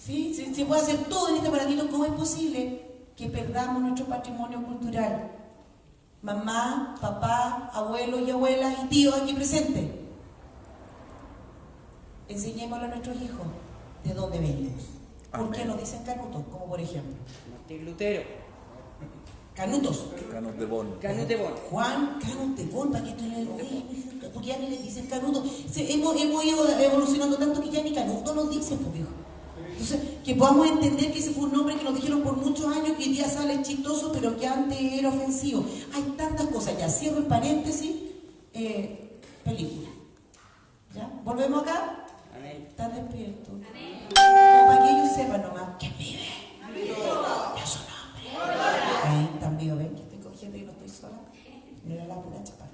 ¿Sí? Se puede hacer todo en este aparatito. ¿Cómo es posible que perdamos nuestro patrimonio cultural? Mamá, papá, abuelos y abuelas y tíos aquí presentes. Enseñémosle a nuestros hijos de dónde venimos. ¿Por qué nos dicen canutos? Como por ejemplo. Martín Lutero. Canutos. Canos de Bon. Canut de Bon. Juan Canut de Bon, para que esto le porque ya ni les dicen canutos. Hemos ido evolucionando tanto que ya ni canutos nos dicen, pues viejo. Entonces, que podamos entender que ese fue un nombre que nos dijeron por muchos años, que hoy día sale chistoso, pero que antes era ofensivo. Hay tantas cosas. Ya cierro el paréntesis. Película. ¿Ya? ¿Volvemos acá? Amén. ¿Están despiertos? Para que ellos sepan nomás. ¿Quién vive? Yo su nombre. Ahí están vivos, ven que estoy cogiendo y no estoy sola. Mira la pura chapada.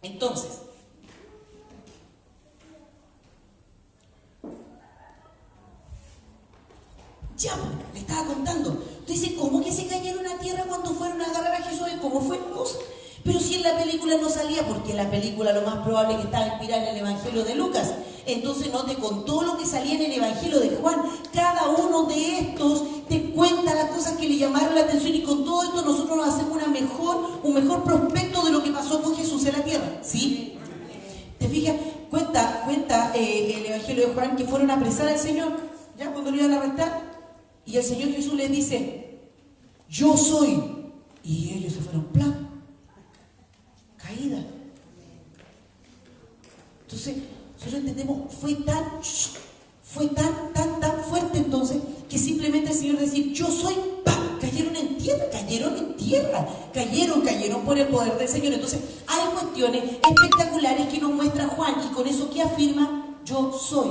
Entonces, ya, le estaba contando, Dice, ¿cómo que se cayeron a tierra cuando fueron a agarrar a Jesús? ¿Cómo fue la cosa? Pero si en la película no salía, porque en la película lo más probable es que estaba inspirada en el Evangelio de Lucas. Entonces no te contó lo que salía en el Evangelio de Juan. Cada uno de estos te cuenta las cosas que le llamaron la atención y con todo esto nosotros nos hacemos un mejor prospecto de lo que pasó con Jesús en la tierra. ¿Sí? ¿Te fijas? Cuenta el Evangelio de Juan que fueron a apresar al Señor, ya cuando lo iban a arrestar, y el Señor Jesús les dice, yo soy. Y ellos se fueron plan. Caída. Entonces, nosotros entendemos, fue tan fuerte entonces, que simplemente el Señor decir, yo soy, ¡pam! Cayeron en tierra, cayeron por el poder del Señor. Entonces, hay cuestiones espectaculares que nos muestra Juan, y con eso que afirma, yo soy,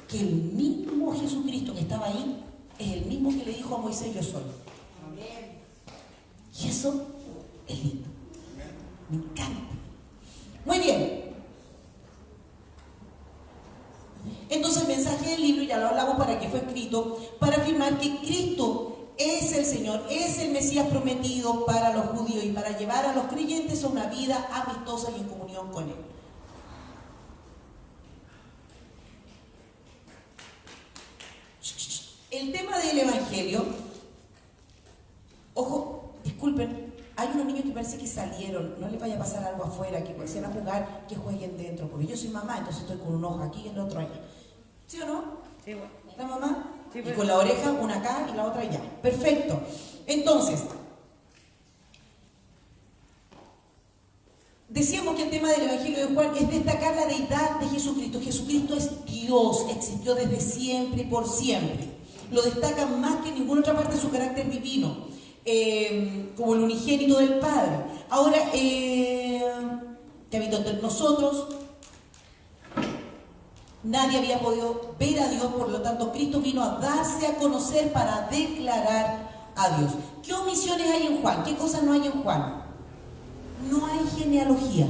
que el mismo Jesucristo que estaba ahí, es el mismo que le dijo a Moisés, yo soy. Y eso es lindo. Me encanta. Muy bien. Entonces el mensaje del libro, ya lo hablamos para que fue escrito, para afirmar que Cristo es el Señor, es el Mesías prometido para los judíos y para llevar a los creyentes a una vida amistosa y en comunión con Él. El tema del Evangelio, ojo, disculpen, hay unos niños que parece que salieron, no les vaya a pasar algo afuera, que se van a jugar, que jueguen dentro, porque yo soy mamá, entonces estoy con un ojo aquí y el otro allá. ¿Sí o no? Sí, bueno. ¿La mamá? Sí, y bueno. con la oreja, una acá y la otra allá. Perfecto. Entonces, decíamos que el tema del Evangelio de Juan es destacar la deidad de Jesucristo. Jesucristo es Dios, existió desde siempre y por siempre. Lo destaca más que en ninguna otra parte su carácter divino, como el unigénito del Padre. Ahora, que habitó entre nosotros, nadie había podido ver a Dios, por lo tanto Cristo vino a darse a conocer para declarar a Dios. ¿Qué omisiones hay en Juan? ¿Qué cosas no hay en Juan? No hay genealogía,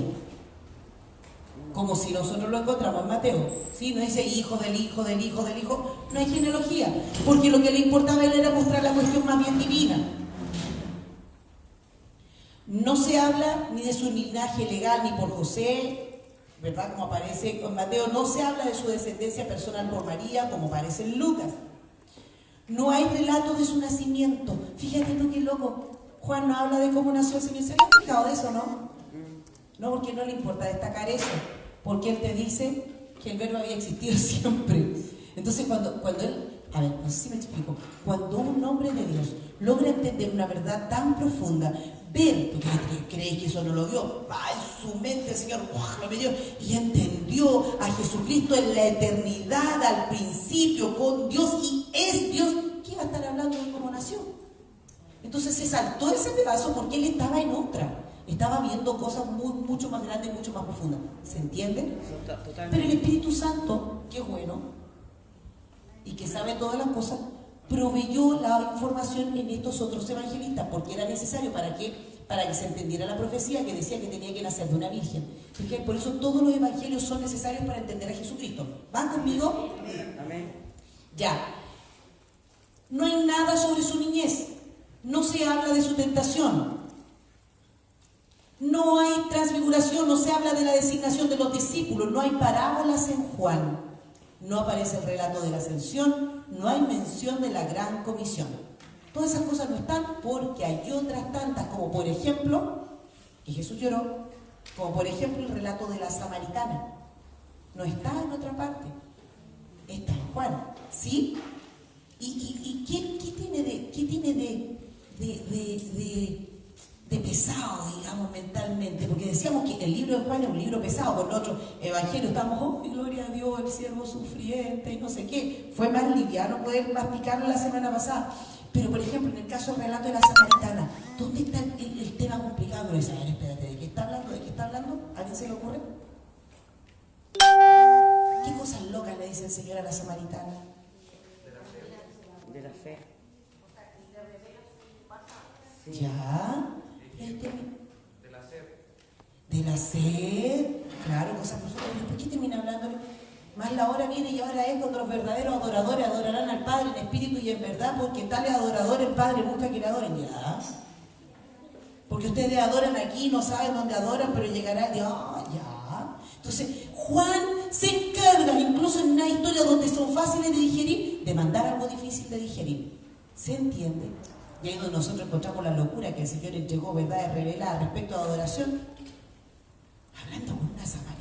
como si nosotros lo encontramos en Mateo, ¿sí? No dice hijo del hijo del hijo del hijo, no hay genealogía, porque lo que le importaba a él era mostrar la cuestión más bien divina. No se habla ni de su linaje legal ni por José, ¿verdad? Como aparece en Mateo, no se habla de su descendencia personal por María, como aparece en Lucas. No hay relato de su nacimiento. Fíjate tú qué loco, Juan no habla de cómo nació el Señor. ¿Se han fijado de eso, no? No, porque no le importa destacar eso, porque él te dice que el verbo había existido siempre. Entonces cuando él, a ver, no sé si me explico, cuando un hombre de Dios logra entender una verdad tan profunda, ver, porque creéis que eso no lo vio, en su mente el Señor lo metió y entendió a Jesucristo en la eternidad, al principio, con Dios, y es Dios, ¿qué iba a estar hablando de cómo nació? Entonces se saltó ese pedazo porque él estaba en otra. Estaba viendo cosas mucho más grandes, mucho más profundas. ¿Se entiende? Totalmente. Pero el Espíritu Santo, que es bueno y que sabe todas las cosas, proveyó la información en estos otros evangelistas, porque era necesario para que se entendiera la profecía que decía que tenía que nacer de una virgen. Porque por eso todos los evangelios son necesarios para entender a Jesucristo. ¿Van conmigo? Amén. Ya. No hay nada sobre su niñez. No se habla de su tentación. No hay transfiguración, no se habla de la designación de los discípulos, no hay parábolas en Juan, no aparece el relato de la ascensión, no hay mención de la gran comisión. Todas esas cosas no están porque hay otras tantas, como por ejemplo, que Jesús lloró, como por ejemplo el relato de la samaritana. No está en otra parte, está en Juan, ¿sí? ¿Y qué tiene de pesado, digamos, mentalmente? Porque decíamos que el libro de Juan es un libro pesado, con otro evangelio estamos, oh, gloria a Dios, el siervo sufriente, y no sé qué. Fue más liviano poder masticarlo la semana pasada. Pero, por ejemplo, en el caso del relato de la samaritana, ¿dónde está el tema complicado? Dice, a ver, espérate, ¿de qué está hablando? ¿De qué está hablando? ¿A alguien se le ocurre? ¿Qué cosas locas le dice el Señor a la samaritana? De la fe. Sí. ¿Ya? De la sed. De la sed, claro, cosas profundas. ¿Por qué termina hablando? Más la hora viene y ahora es cuando los verdaderos adoradores adorarán al Padre en espíritu y en verdad, porque tales adoradores el Padre busca que le adoren. Ya. Porque ustedes adoran aquí, no saben dónde adoran, pero llegará el día. Ya. Entonces, Juan se encarga, incluso en una historia donde son fáciles de digerir, de mandar algo difícil de digerir. ¿Se entiende? Y ahí donde nosotros encontramos la locura que el Señor entregó verdades reveladas respecto a adoración, hablando con una samaritana.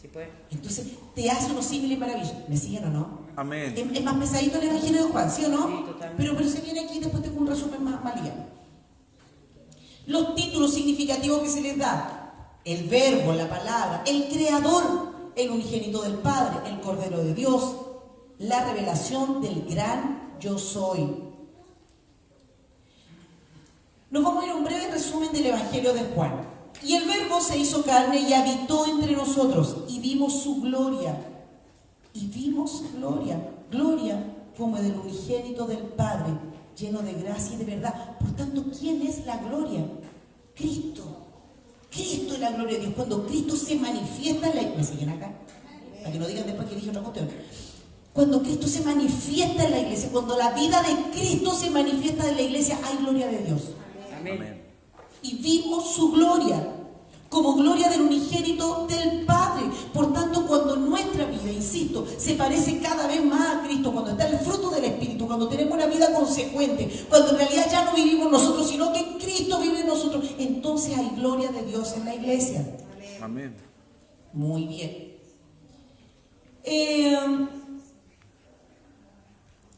Sí, pues. Entonces, te hace unos símiles maravillosos. ¿Me siguen o no? Amén. Es más pesadito el Evangelio de Juan, ¿sí o no? Sí, totalmente. Pero se viene aquí y después tengo un resumen más liviano. Los títulos significativos que se les da. El verbo, la palabra, el creador, el unigénito del Padre, el Cordero de Dios, la revelación del gran yo soy. Nos vamos a ir a un breve resumen del Evangelio de Juan. Y el verbo se hizo carne y habitó entre nosotros y vimos su gloria. Y vimos su gloria. Gloria como del unigénito del Padre, lleno de gracia y de verdad. Por tanto, ¿quién es la gloria? Cristo. Cristo es la gloria de Dios. Cuando Cristo se manifiesta en la iglesia. ¿Me siguen acá? Para que no digan después que dije otra cuestión. Cuando Cristo se manifiesta en la iglesia, cuando la vida de Cristo se manifiesta en la iglesia, hay gloria de Dios. Amén. Y vimos su gloria, como gloria del unigénito del Padre. Por tanto, cuando nuestra vida, insisto, se parece cada vez más a Cristo, cuando está el fruto del Espíritu, cuando tenemos una vida consecuente, cuando en realidad ya no vivimos nosotros, sino que Cristo vive en nosotros, entonces hay gloria de Dios en la iglesia. Amén. Muy bien.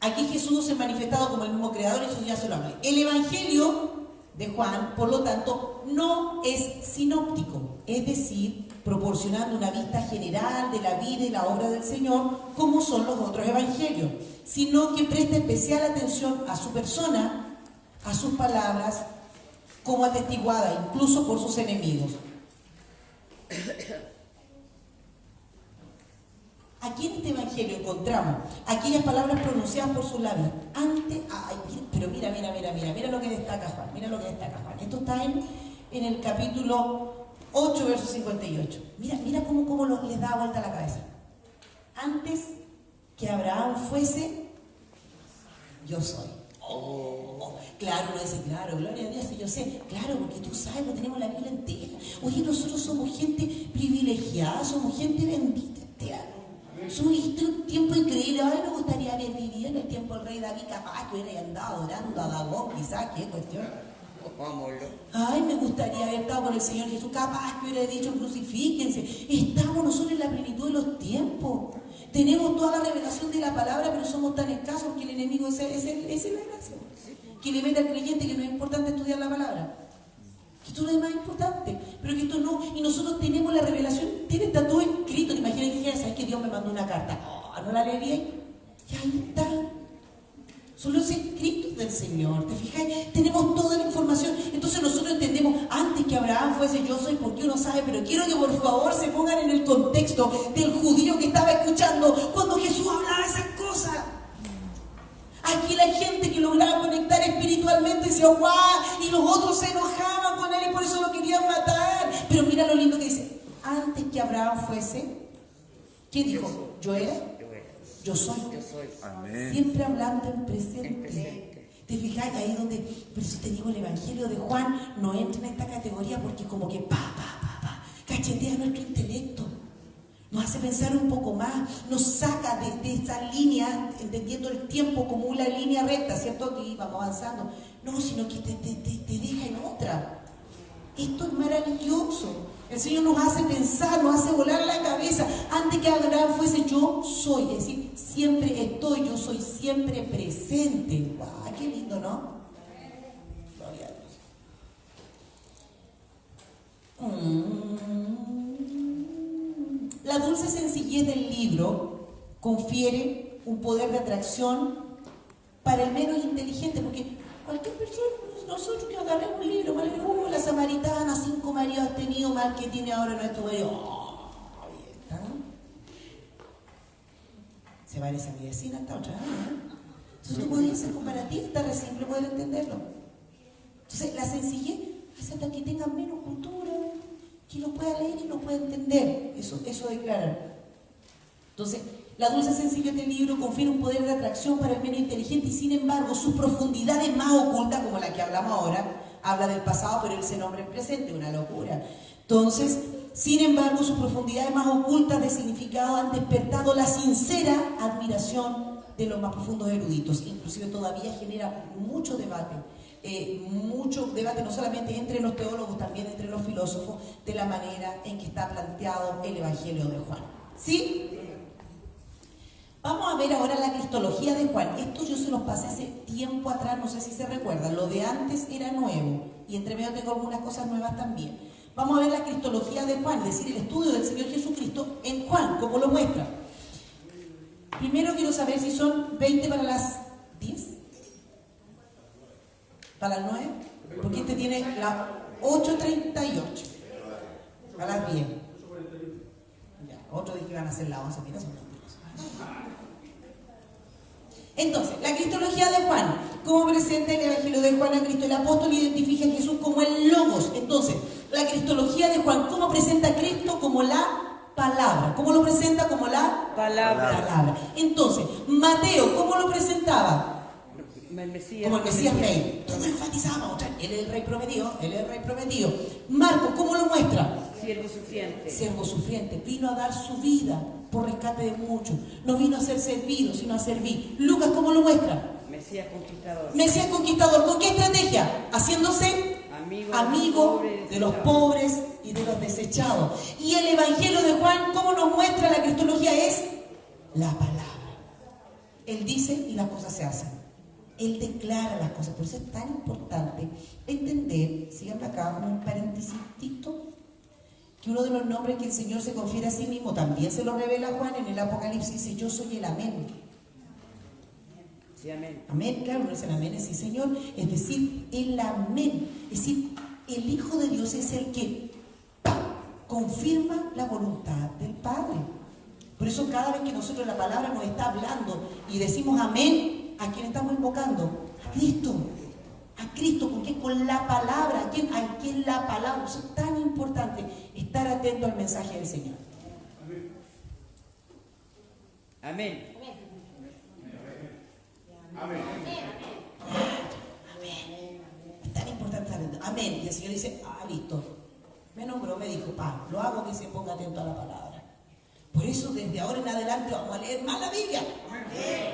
Aquí Jesús se ha manifestado como el mismo creador, eso ya se lo hablé. El Evangelio de Juan, por lo tanto, no es sinóptico, es decir, proporcionando una vista general de la vida y la obra del Señor, como son los otros evangelios, sino que presta especial atención a su persona, a sus palabras, como atestiguada incluso por sus enemigos. Aquí en este evangelio encontramos aquellas palabras pronunciadas por sus labios. Pero mira lo que destaca Juan, mira lo que destaca Juan. Esto está en el capítulo 8, verso 58. Mira cómo les da vuelta la cabeza. Antes que Abraham fuese, yo soy. Claro, uno dice, claro, gloria a Dios, y yo sé, claro, porque tú sabes, no tenemos la Biblia entera. Oye, nosotros somos gente privilegiada, somos gente bendita, somos un tiempo increíble. Ay, me gustaría haber vivido en el tiempo del rey David, capaz que hubiera andado adorando a Dagón, quizás, qué cuestión. Ay, me gustaría haber estado con el Señor Jesús, capaz que hubiera dicho crucifíquense. Estamos nosotros en la plenitud de los tiempos. Tenemos toda la revelación de la palabra, pero somos tan escasos que el enemigo es la gracia. Que le mete al creyente que no es importante estudiar la palabra. Que esto no es más importante, pero que esto no. Y nosotros tenemos la revelación, está todo escrito. Imagínate que dijeras, ¿sabes que Dios me mandó una carta? ¿No la leería? Y ahí está. Son los escritos del Señor, ¿te fijáis? Tenemos toda la información. Entonces nosotros entendemos, antes que Abraham fuese yo soy, porque uno sabe, pero quiero que por favor se pongan en el contexto del judío que estaba escuchando cuando Jesús hablaba esas cosas. Aquí la gente que lograba conectar espiritualmente decía, ¡guau! Y los otros se enojaban con él y por eso lo querían matar. Pero mira lo lindo que dice, antes que Abraham fuese, ¿qué dijo? ¿Yo era? Yo soy. Amén. Siempre hablando en presente. ¿Te fijáis? Ahí donde, por eso te digo, el Evangelio de Juan no entra en esta categoría porque como que cachetea nuestro intelecto. Nos hace pensar un poco más, nos saca de esa línea, entendiendo el tiempo como una línea recta, ¿cierto? Que vamos avanzando. No, sino que te deja en otra. Esto es maravilloso. El Señor nos hace pensar, nos hace volar la cabeza. Antes que Abraham fuese, yo soy. Es decir, siempre estoy, yo soy siempre presente. ¡Wow! ¡Qué lindo!, ¿no? Gloria a Dios. La dulce sencillez del libro confiere un poder de atracción para el menos inteligente, porque cualquier persona, nosotros que agarremos un libro, la samaritana, 5 maridos ha tenido, mal que tiene ahora nuestro marido. Ahí está. Se parece a mi vecina esta otra, ¿no? Entonces tú podías ser comparatista, re simple poder entenderlo. Entonces la sencillez hace hasta que tengan menos cultura, que lo pueda leer y lo pueda entender. Eso declara. Entonces, la dulce sencillez del libro confiere un poder de atracción para el menos inteligente y sin embargo sus profundidades más ocultas, como la que hablamos ahora, habla del pasado pero él se nombra en presente, una locura. Entonces, sin embargo, sus profundidades más ocultas de significado han despertado la sincera admiración de los más profundos eruditos. Inclusive todavía genera mucho debate no solamente entre los teólogos, también entre los filósofos, de la manera en que está planteado el Evangelio de Juan. ¿Sí? Vamos a ver ahora la cristología de Juan. Esto yo se los pasé hace tiempo atrás, no sé si se recuerdan. Lo de antes era nuevo y entre medio tengo algunas cosas nuevas también. Vamos a ver la cristología de Juan, es decir, el estudio del Señor Jesucristo en Juan, como lo muestra. Primero quiero saber si son 20 para las 10, para las 9, porque este tiene las 8:38, a las 10. Ya, otro dije que iban a ser las 11, mira, son mentiras. Entonces, la cristología de Juan, ¿cómo presenta el Evangelio de Juan a Cristo? El apóstol identifica a Jesús como el Logos. Entonces, la cristología de Juan, ¿cómo presenta a Cristo? Como la palabra. ¿Cómo lo presenta? Como la palabra. Entonces, Mateo, ¿cómo lo presentaba? El Mesías, como el Mesías rey. Todo enfatizaba, mostrar, él es el rey prometido, él es el rey prometido. Marcos, ¿cómo lo muestra? Siervo sufriente. Siervo sufriente. Vino a dar su vida por rescate de muchos. No vino a ser servido, sino a servir. Lucas, ¿cómo lo muestra? Mesías conquistador. Mesías conquistador. ¿Con qué estrategia? Haciéndose amigo de los pobres y de los desechados. Y el Evangelio de Juan, ¿cómo nos muestra la cristología? Es la palabra. Él dice y las cosas se hacen. Él declara las cosas. Por eso es tan importante entender, síganme acá, un paréntesis, que uno de los nombres que el Señor se confiere a sí mismo también se lo revela a Juan en el Apocalipsis. Dice: yo soy el amén. Sí, amén. Amén, claro, no es el amén, es sí, Señor. Es decir, el amén. Es decir, el Hijo de Dios es el que confirma la voluntad del Padre. Por eso cada vez que nosotros la palabra nos está hablando y decimos amén, ¿a quién estamos invocando? A Cristo. A Cristo, porque con la palabra, ¿a quién la palabra? Eso es tan importante, estar atento al mensaje del Señor. Amén. Amén. Es tan importante estar atento. Amén. Y el Señor dice: listo. Me nombró, me dijo, lo hago que se ponga atento a la palabra. Por eso desde ahora en adelante vamos a leer más la Biblia.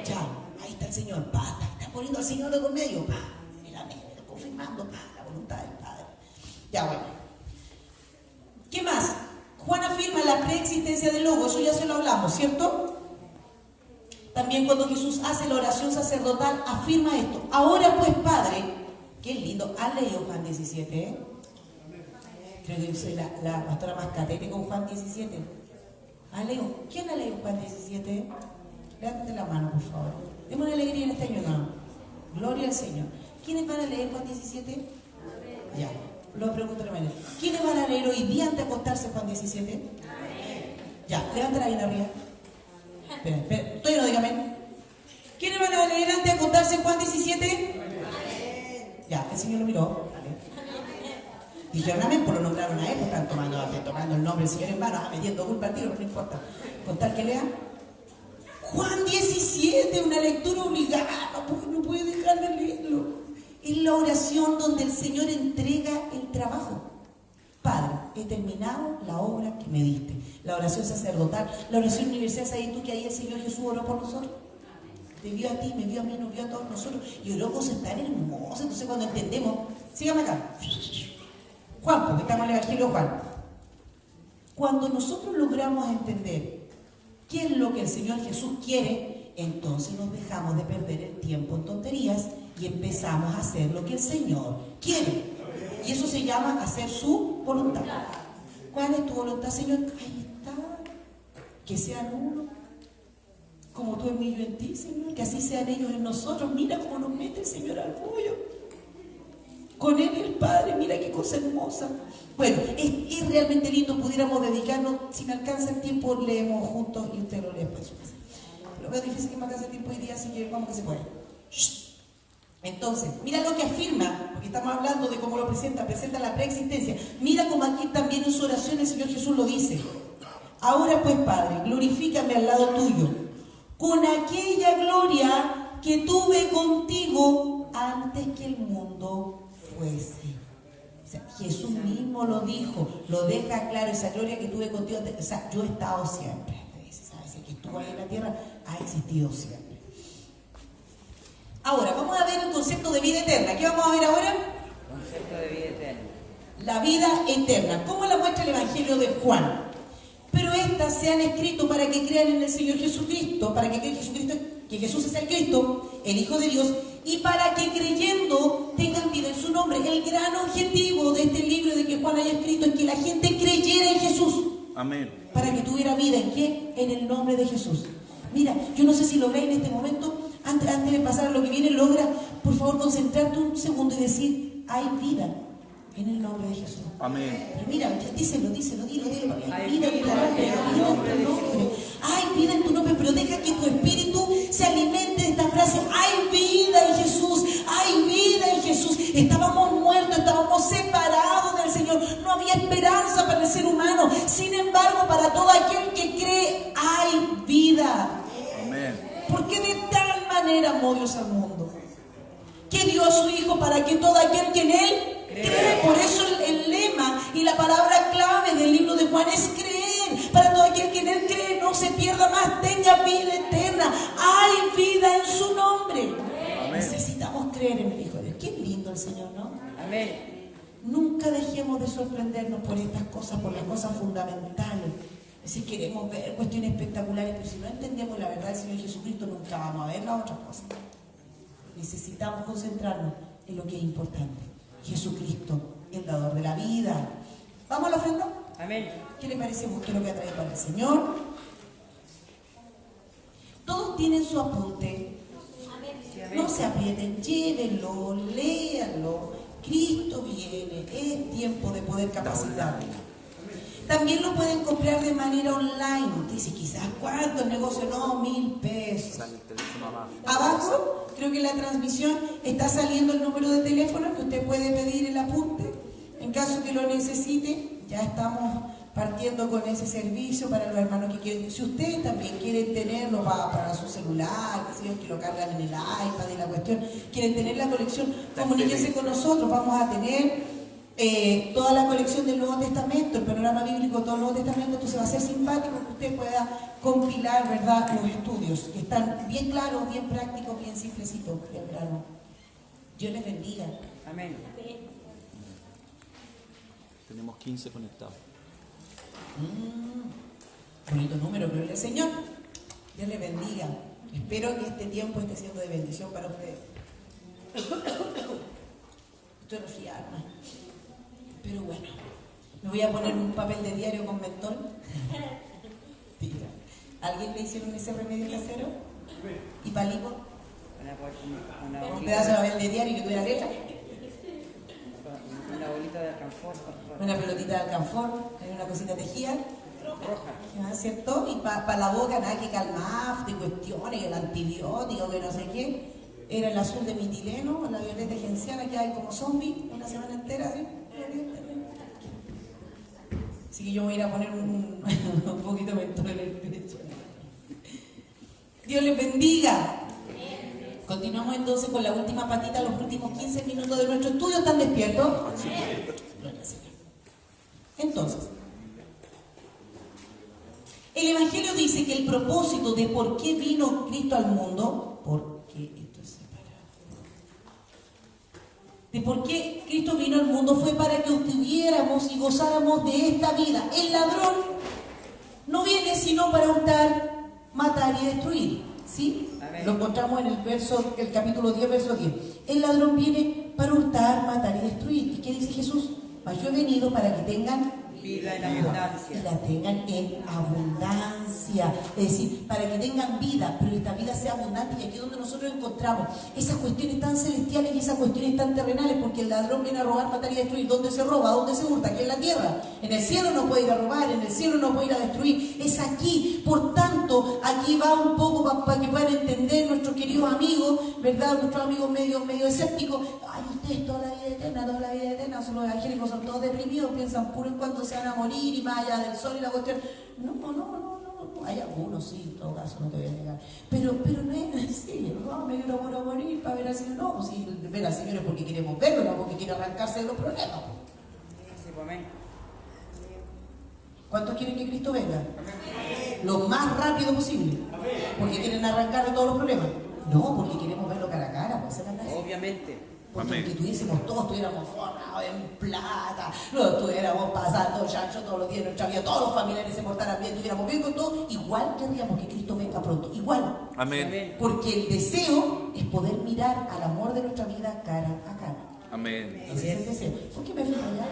Ya, ahí está el Señor. Está poniendo al Señor de por medio. Confirmando la voluntad del Padre. Ya, bueno. ¿Qué más? Juan afirma la preexistencia del Logos. Eso ya se lo hablamos, ¿cierto? También cuando Jesús hace la oración sacerdotal afirma esto: ahora pues, Padre. Qué lindo. ¿Han leído Juan 17? Creo que soy la pastora más catete con Juan 17. ¿Han leído? ¿Quién ha leído Juan 17? Levántate la mano, por favor. Demos una alegría en este año nuevo. Gloria al Señor. ¿Quiénes van a leer Juan 17? Ya, lo pregunto de manera. ¿Quiénes van a leer hoy día antes de acostarse Juan 17? Ya, levántala bien arriba. Espera, todavía no dígame. ¿Quiénes van a leer antes de acostarse Juan 17? Ya, el Señor lo miró. Dijeron amén, pues lo nombraron a él, pues están tomando el nombre del Señor en vano, metiendo culpa al tiro, no importa. Con tal que lean. Juan 17, una lectura obligada, no puede dejar de leerlo. Es la oración donde el Señor entrega el trabajo. Padre, he terminado la obra que me diste. La oración sacerdotal, la oración universal. ¿Sabes tú que ahí el Señor Jesús oró por nosotros? Te vio a ti, me vio a mí, nos vio a todos nosotros. Y oró cosas tan hermosas. Entonces cuando entendemos, sígame acá. Juan, porque estamos en el Evangelio de Juan. Cuando nosotros logramos entender qué es lo que el Señor Jesús quiere, entonces nos dejamos de perder el tiempo en tonterías y empezamos a hacer lo que el Señor quiere. Y eso se llama hacer su voluntad. ¿Cuál es tu voluntad, Señor? Ahí está. Que sean uno. Como tú en mí, yo en ti, Señor. Que así sean ellos en nosotros. Mira cómo nos mete el Señor al pollo. Con Él y el Padre, mira qué cosa hermosa. Bueno, es realmente lindo, pudiéramos dedicarnos, si me alcanza el tiempo, leemos juntos y usted lo lee para su casa. Pero veo difícil que me alcance el tiempo hoy día, así que vamos que se puede. Entonces, mira lo que afirma, porque estamos hablando de cómo lo presenta la preexistencia. Mira cómo aquí también en su oración el Señor Jesús lo dice. Ahora pues, Padre, glorifícame al lado tuyo, con aquella gloria que tuve contigo antes que el mundo fuese. O sea, Jesús mismo lo dijo, lo deja claro, esa gloria que tuve contigo antes, o sea, yo he estado siempre. ¿Sabes? El que estuvo ahí en la tierra ha existido siempre. Ahora, vamos a ver el concepto de vida eterna. ¿Qué vamos a ver ahora? Concepto de vida eterna. La vida eterna. ¿Cómo la muestra el Evangelio de Juan? Pero estas se han escrito para que crean en el Señor Jesucristo, para que crean que Jesús es el Cristo, el Hijo de Dios, y para que creyendo tengan vida en su nombre. El gran objetivo de este libro de que Juan haya escrito es que la gente creyera en Jesús. Amén. Para que tuviera vida. ¿En qué? En el nombre de Jesús. Mira, yo no sé si lo veis en este momento, antes de pasar a lo que viene, logra, por favor, concentrarte un segundo y decir, hay vida en el nombre de Jesús. Amén. Pero mira, díselo, dilo. Hay vida en tu nombre. nombre. Hay vida en tu nombre, pero deja que tu espíritu se alimente de esta frase. Hay vida en Jesús. Hay vida en Jesús. Estábamos muertos, estábamos separados del Señor. No había esperanza para el ser humano. Sin embargo, para todo aquel que cree, hay vida. Amén. Porque de tal manera amó Dios al mundo, que dio a su Hijo para que todo aquel que en Él cree. Por eso el lema y la palabra clave del libro de Juan es creer. Para todo aquel que en Él cree, no se pierda más, tenga vida eterna. Hay vida en su nombre. Amén. Necesitamos creer en el Hijo de Dios. Qué lindo el Señor, ¿no? Amén. Nunca dejemos de sorprendernos por estas cosas, por las cosas fundamentales. Si queremos ver cuestiones espectaculares, pero si no entendemos la verdad del Señor Jesucristo, nunca vamos a ver las otras cosas. Necesitamos concentrarnos en lo que es importante. Jesucristo, el dador de la vida. ¿Vamos a la ofrenda? Amén. ¿Qué le parece? Busque lo que ha traído para el Señor. Todos tienen su apunte. Sí, amén. No se aprieten, llévenlo, léanlo. Cristo viene, es tiempo de poder capacitarlo. También lo pueden comprar de manera online. Usted dice, quizás, ¿cuánto el negocio? No, 1,000 pesos. Sale el teléfono abajo. Abajo, creo que en la transmisión está saliendo el número de teléfono que usted puede pedir el apunte. En caso que lo necesite, ya estamos partiendo con ese servicio para los hermanos que quieren. Si ustedes también quieren tenerlo para su celular, que lo cargan en el iPad y la cuestión, quieren tener la colección, comuníquense con nosotros. Vamos a tener toda la colección del Nuevo Testamento, el panorama bíblico, todo el Nuevo Testamento. Entonces va a ser simpático que usted pueda compilar, ¿verdad?, los estudios, que están bien claros, bien prácticos, bien simplecitos, bien claros. Dios les bendiga. Amén. Tenemos 15 conectados. Bonito número, gloria al Señor. Dios les bendiga. Espero que este tiempo esté siendo de bendición para ustedes. Estoy resfriada, ¿no? Pero bueno, me voy a poner un papel de diario con mentol. ¿Alguien le hicieron ese remedio casero? ¿Y palico? Un pedazo de papel de diario que tuviera letra. Una bolita de alcanfor. Una pelotita de alcanfor, una cosita tejida. Roja. ¿Cierto? Y para la boca nada que calmaf, de cuestiones, el antibiótico, que no sé qué. Era el azul de mitileno, la violeta genciana que hay como zombie una semana entera, ¿sí? Así que yo voy a ir a poner un poquito de mentol en el pecho. Dios les bendiga. Continuamos entonces con la última patita, los últimos 15 minutos de nuestro estudio. ¿Están despiertos? Gloria al Señor. Entonces, el Evangelio dice que el propósito de por qué vino Cristo al mundo, de por qué Cristo vino al mundo fue para que obtuviéramos y gozáramos de esta vida. El ladrón no viene sino para hurtar, matar y destruir. ¿Sí? Amén. Lo encontramos en el capítulo 10, verso 10. El ladrón viene para hurtar, matar y destruir. ¿Y qué dice Jesús? Mas yo he venido para que tengan Vida en abundancia. y la tengan en abundancia. Es decir, para que tengan vida, pero esta vida sea abundante. Y aquí es donde nosotros encontramos esas cuestiones tan celestiales y esas cuestiones tan terrenales, porque el ladrón viene a robar, matar y destruir. ¿Dónde se roba? ¿Dónde se hurta? Aquí en la tierra. En el cielo no puede ir a robar, en el cielo no puede ir a destruir. Es aquí. Por tanto, aquí va un poco para que puedan entender nuestros queridos amigos, ¿verdad? ¿verdad? Nuestros amigos medio escépticos, ay, ustedes toda la vida eterna, son los evangélicos, son todos deprimidos, piensan puro en cuándo se van a morir y más allá del sol y la cuestión. No. Hay algunos, sí, en todo caso, no te voy a negar. Pero no es así, no, me dio a morir para ver al Señor. No, pues si ver al Señor es porque queremos verlo, no porque quiere arrancarse de los problemas. Sí, pues, amén. ¿Cuántos quieren que Cristo venga? Lo más rápido posible. ¿Porque quieren arrancar de todos los problemas? No, porque queremos verlo cara a cara, pues esa es la gracia. Obviamente. Porque todos estuviéramos forrados en plata, no estuviéramos pasando chancho todos los días en nuestra vida, todos los familiares se portaran bien, estuviéramos bien con todo, igual querríamos que Cristo venga pronto, igual. Amén. Porque el deseo es poder mirar al amor de nuestra vida cara a cara. Amén. Ese es el deseo. ¿Por qué me fui allá?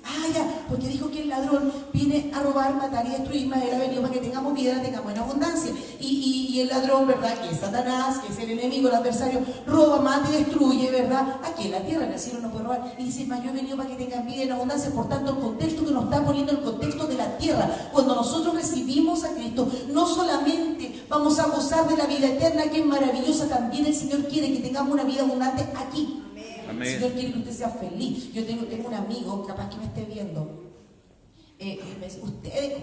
Ah, ya, porque dijo que el ladrón viene a robar, matar y destruir, mas él ha venido para que tengamos vida, la tengamos en abundancia. Y el ladrón, ¿verdad? Que es Satanás, que es el enemigo, el adversario, roba, mata y destruye, ¿verdad? Aquí en la tierra, en el cielo no puede robar. Y dice, mas yo he venido para que tengan vida en abundancia. Por tanto, el contexto que nos está poniendo, el contexto de la tierra, cuando nosotros recibimos a Cristo, no solamente vamos a gozar de la vida eterna, que es maravillosa, también el Señor quiere que tengamos una vida abundante aquí. Amén. El Señor quiere que usted sea feliz. Yo tengo un amigo, capaz que me esté viendo. Me dice, ustedes,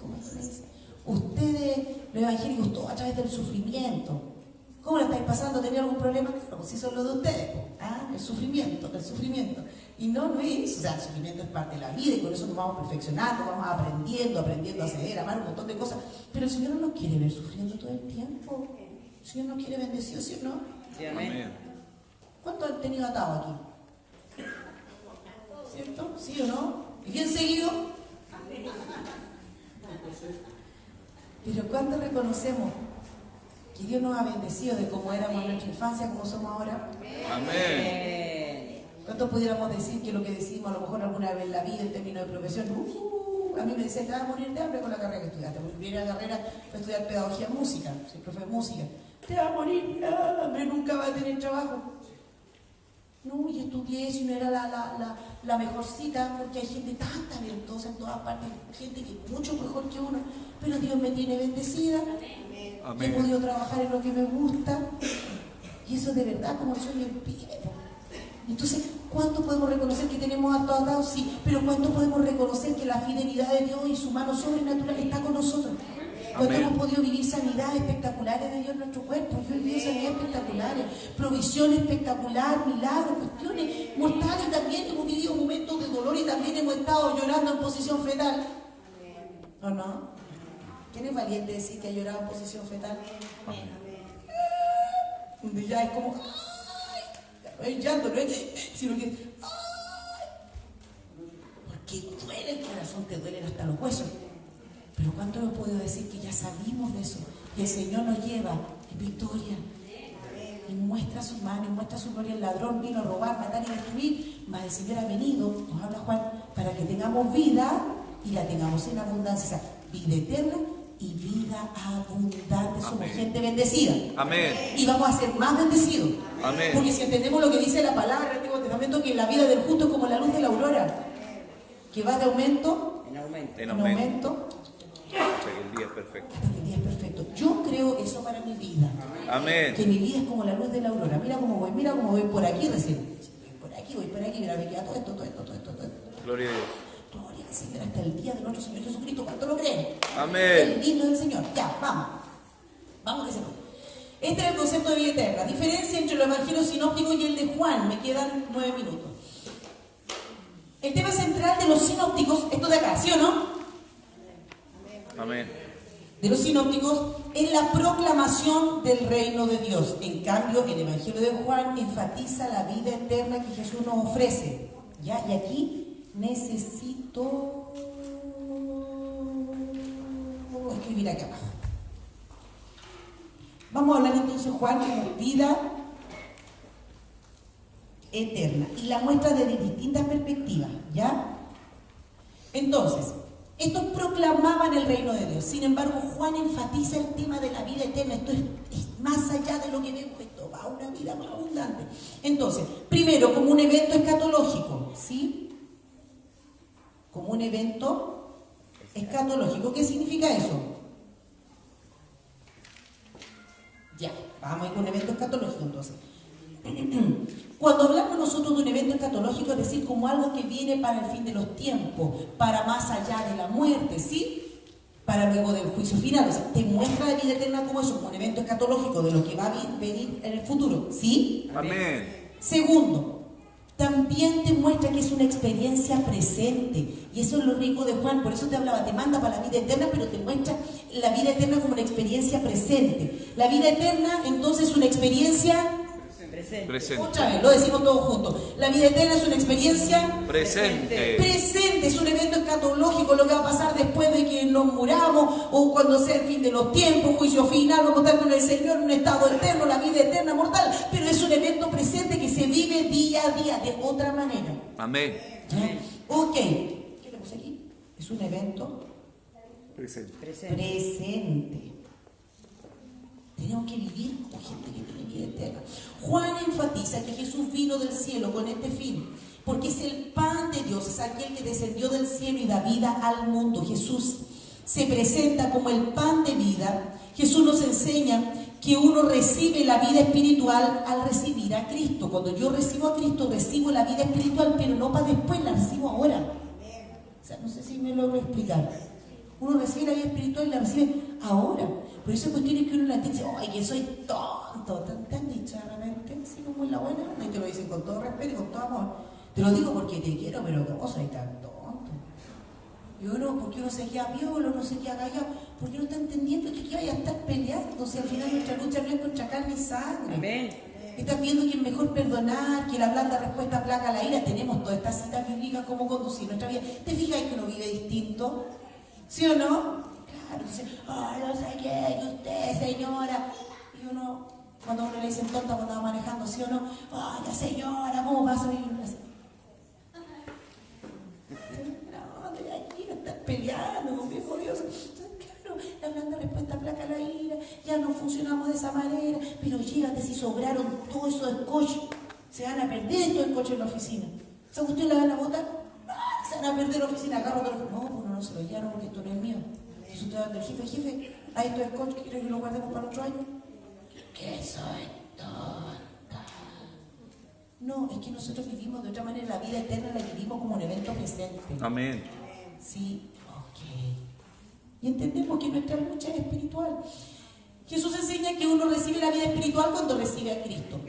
¿cómo es? Ustedes, los evangélicos, todo a través del sufrimiento. ¿Cómo lo estáis pasando? ¿Tenía algún problema? Claro, si son los de ustedes. El sufrimiento. Y no es eso. O sea, el sufrimiento es parte de la vida y con eso nos vamos perfeccionando, vamos aprendiendo a ceder, a amar un montón de cosas. Pero el Señor no nos quiere ver sufriendo todo el tiempo. El Señor nos quiere bendecido, ¿sí o no? Sí, amén. ¿Cuántos han tenido atado aquí? ¿Cierto? ¿Sí o no? ¿Y bien seguido? Pero ¿cuántos reconocemos que Dios nos ha bendecido de cómo éramos en nuestra infancia, como somos ahora? Amén. ¿Cuántos pudiéramos decir que lo que decimos a lo mejor alguna vez en la vida en términos de profesión? A mí me decían, te vas a morir de hambre con la carrera que estudiaste. Mi primera carrera fue estudiar pedagogía en música, soy profe de música. Te vas a morir de hambre, nunca vas a tener trabajo. No, y estudié eso y no era la mejorcita, porque hay gente tan talentosa en todas partes, gente que es mucho mejor que uno, pero Dios me tiene bendecida. Amén. He podido trabajar en lo que me gusta, y eso de verdad como soy el pibe. Entonces, ¿cuánto podemos reconocer que tenemos a todos atados? Sí, pero ¿cuánto podemos reconocer que la fidelidad de Dios y su mano sobrenatural está con nosotros? Cuando hemos podido vivir sanidades espectaculares de Dios en nuestro cuerpo, yo he vivido sanidades espectaculares, provisión espectacular, milagros, cuestiones mortales también. Hemos vivido momentos de dolor y también hemos estado llorando en posición fetal. ¿O no? ¿Quién es valiente decir que ha llorado en posición fetal? Donde ya es como, ¡ay! No es llanto, no es, sino que, ¡ay! Porque duele el corazón, te duelen hasta los huesos. Pero ¿cuánto hemos podido decir que ya salimos de eso? Y el Señor nos lleva en victoria. Y muestra su mano, y muestra su gloria. El ladrón vino a robar, matar y destruir. Mas el Señor ha venido, nos habla Juan, para que tengamos vida y la tengamos en abundancia. O sea, vida eterna y vida abundante. Somos gente bendecida. Amén. Y vamos a ser más bendecidos. Amén. Porque si entendemos lo que dice la palabra del Antiguo Testamento, que la vida del justo es como la luz de la aurora, que va de aumento En aumento. En aumento. Hasta que el día es perfecto. Hasta que el día es perfecto. Yo creo eso para mi vida. Amén. Que mi vida es como la luz de la aurora. Mira cómo voy por aquí recién. Voy por aquí, mira, me queda todo esto. Gloria a Dios. Gloria al Señor hasta el día de nuestro Señor Jesucristo. ¿Cuánto lo creen? Amén. El lindo del Señor. Ya, vamos. Vamos que se puede. Este es el concepto de vida eterna. Diferencia entre los evangelios sinópticos y el de Juan. Me quedan 9 minutos. El tema central de los sinópticos, esto de acá, ¿sí o no? Amén. De los sinópticos es la proclamación del reino de Dios. En cambio, el Evangelio de Juan enfatiza la vida eterna que Jesús nos ofrece. ¿Ya? Y aquí necesito escribir aquí abajo. Vamos a hablar entonces, Juan, de vida eterna. Y la muestra desde distintas perspectivas. ¿Ya? Entonces, estos proclamaban el reino de Dios. Sin embargo, Juan enfatiza el tema de la vida eterna. Esto es más allá de lo que vemos. Esto va a una vida más abundante. Entonces, primero, como un evento escatológico. ¿Sí? Como un evento escatológico. ¿Qué significa eso? Ya, vamos a ir con un evento escatológico entonces. Cuando hablamos nosotros de un evento escatológico, es decir, como algo que viene para el fin de los tiempos, para más allá de la muerte, ¿sí? Para luego del juicio final. O sea, te muestra la vida eterna como eso, como un evento escatológico de lo que va a venir en el futuro, ¿sí? Amén. Segundo, también te muestra que es una experiencia presente. Y eso es lo rico de Juan. Por eso te hablaba, te manda para la vida eterna, pero te muestra la vida eterna como una experiencia presente. La vida eterna, entonces, es una experiencia Presente. Otra vez, lo decimos todos juntos. La vida eterna es una experiencia Presente. presente, es un evento escatológico, lo que va a pasar después de que nos muramos o cuando sea el fin de los tiempos, juicio final, vamos a estar con el Señor en un estado eterno, la vida eterna mortal, pero es un evento presente que se vive día a día de otra manera. Amén. Ok, ¿qué le puse aquí? Es un evento Presente. presente. Tenemos que vivir como gente que tiene vida eterna. Juan enfatiza que Jesús vino del cielo con este fin, porque es el pan de Dios, es aquel que descendió del cielo y da vida al mundo. Jesús se presenta como el pan de vida. Jesús nos enseña que uno recibe la vida espiritual al recibir a Cristo. Cuando yo recibo a Cristo, recibo la vida espiritual, pero no para después, la recibo ahora. O sea, no sé si me logro explicar. Uno recibe la vida espiritual y la recibe ahora. Por eso cuestiones que uno la dice, ay, que soy tonto. ¿Te han dicho realmente? Así como en la buena onda. Y te lo dicen con todo respeto y con todo amor. Te lo digo porque te quiero, pero ¿cómo soy tan tonto? Y uno, porque uno se queda viola, uno se queda callado, porque uno está entendiendo que vaya a estar peleando. Si al final nuestra lucha no es contra carne y sangre. Amén. Estás viendo que es mejor perdonar, que la blanda respuesta aplaca la ira. Tenemos todas estas citas bíblicas, cómo conducir nuestra vida. ¿Te fijas que uno vive distinto? ¿Sí o no? Claro, dice, no sé qué, y usted, señora. Y uno, cuando uno le dicen tonta cuando va manejando, ¿sí o no? La señora, ¿cómo pasa? Y uno dice, no, de aquí, no estás peleando con viejo Dios. Claro, la blanda respuesta aplaca la ira, ya no funcionamos de esa manera, pero llégate si sobraron todos esos escoches, se van a perder todo el coche en la oficina. ¿Esa cuestión la van a botar? Se van a perder la oficina, agarro todo. No, uno no se lo lleva porque esto no es mío. Eso te va del jefe, hay estos escoches, ¿quieres que lo guardemos para otro año? ¿Qué soy tonta? No, es que nosotros vivimos de otra manera, la vida eterna la vivimos como un evento presente. Amén. Sí, ok. Y entendemos que nuestra lucha es espiritual. Jesús enseña que uno recibe la vida espiritual cuando recibe a Cristo.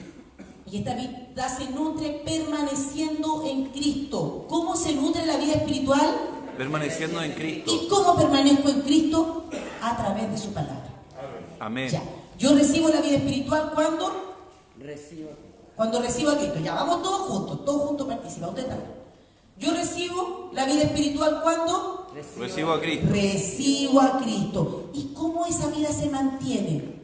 Y esta vida se nutre permaneciendo en Cristo. ¿Cómo se nutre la vida espiritual? Permaneciendo en Cristo. ¿Y cómo permanezco en Cristo? A través de su palabra. Amén. Ya. Yo recibo la vida espiritual cuando Recibo. Cuando recibo a Cristo. Ya, vamos todos juntos participan. Usted también. Yo recibo la vida espiritual cuando Recibo a Cristo. recibo a Cristo. ¿Y cómo esa vida se mantiene?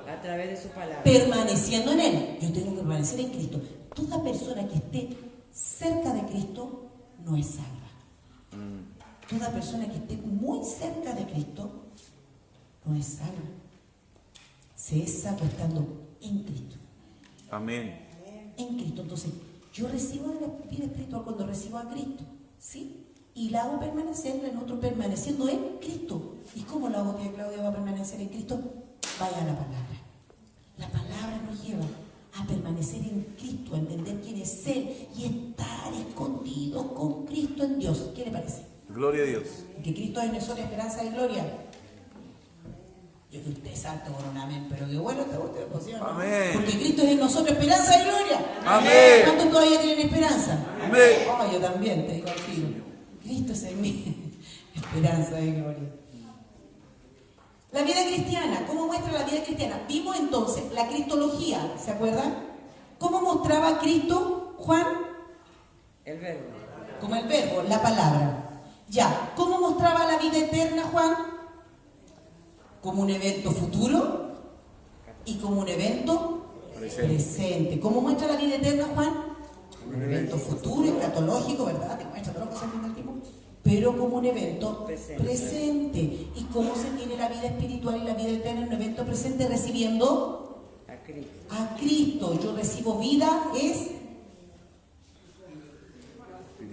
A través de su palabra. Permaneciendo en Él. Yo tengo que permanecer en Cristo. Toda persona que esté cerca de Cristo no es salva. Toda persona que esté muy cerca de Cristo no es salva. Se es salvo estando en Cristo. Amén. En Cristo. Entonces, yo recibo la vida espiritual cuando recibo a Cristo, ¿sí? Y la hago permanecer en otro, permaneciendo en Cristo. ¿Y cómo la hago que Claudia va a permanecer en Cristo? Vaya a la palabra. La palabra nos lleva a permanecer en Cristo, a entender quién es Él y estar escondidos con Cristo en Dios. ¿Qué le parece? Gloria a Dios. Que Cristo es nuestra esperanza y gloria. Yo que usted salto con un amén, pero qué bueno te gusta, ¿sí o no? Amén. Porque Cristo es en nosotros esperanza y gloria. Amén. ¿Cuántos todavía tienen esperanza? Amén. Oh, yo también, te digo al tiro. Cristo es en mí, esperanza y gloria. La vida cristiana, ¿cómo muestra la vida cristiana? Vimos entonces la cristología, ¿se acuerdan? ¿Cómo mostraba Cristo, Juan? El verbo. Como el verbo, la palabra. Ya, ¿cómo mostraba la vida eterna, Juan? Como un evento futuro y como un evento presente. ¿Cómo muestra la vida eterna, Juan? Un evento futuro, escatológico, ¿verdad? Te muestra todas las cosas al mismo tiempo. Pero como un evento presente. ¿Y cómo se tiene la vida espiritual y la vida eterna en un evento presente? Recibiendo A Cristo. a Cristo. Yo recibo vida, es...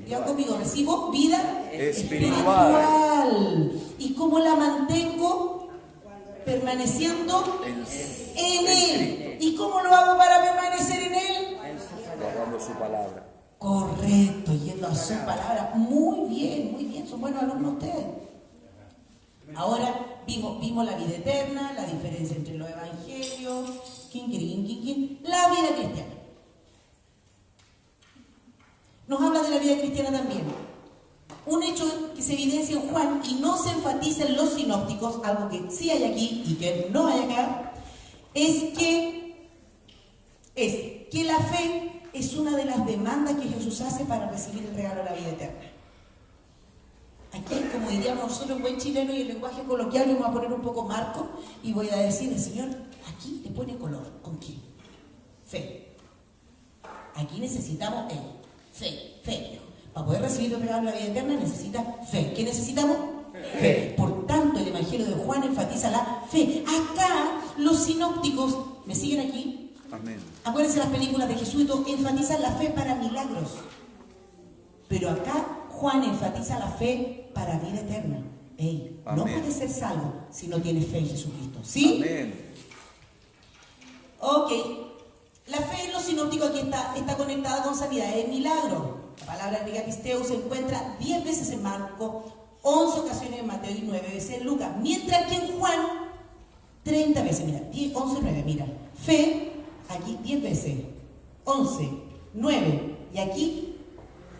Ya conmigo, recibo vida Espiritual. espiritual. ¿Y cómo la mantengo? Permaneciendo en Él. Cristo. ¿Y cómo lo hago para permanecer en Él? Guardando su palabra. Correcto, yendo a su palabra. Muy bien, son buenos alumnos ustedes. Ahora vimos la vida eterna, la diferencia entre los evangelios, la vida cristiana. Nos habla de la vida cristiana también. Un hecho que se evidencia en Juan y no se enfatiza en los sinópticos, algo que sí hay aquí y que no hay acá, es que la fe es una de las demandas que Jesús hace para recibir el regalo de la vida eterna. Aquí, como diríamos nosotros en buen chileno y el lenguaje coloquial, vamos a poner un poco marco y voy a decir, el Señor aquí le pone color. ¿Con qué? Fe. Aquí necesitamos fe. Para poder recibir el regalo de la vida eterna necesita fe. ¿Qué necesitamos? Fe. Por tanto, el Evangelio de Juan enfatiza la fe. Acá, los sinópticos, ¿me siguen aquí? Amén. Acuérdense las películas de Jesús y todo, enfatizan la fe para milagros. Pero acá, Juan enfatiza la fe para vida eterna. No puedes ser salvo si no tienes fe en Jesucristo. ¿Sí? Amén. Ok. La fe en los sinópticos aquí está conectada con sanidad, es milagro. La palabra griega pisteo se encuentra 10 veces en Marcos, 11 ocasiones en Mateo y 9 veces en Lucas. Mientras que en Juan, 30 veces. Mira, 10, 11, 9. Mira, fe, aquí 10 veces, 11, 9 y aquí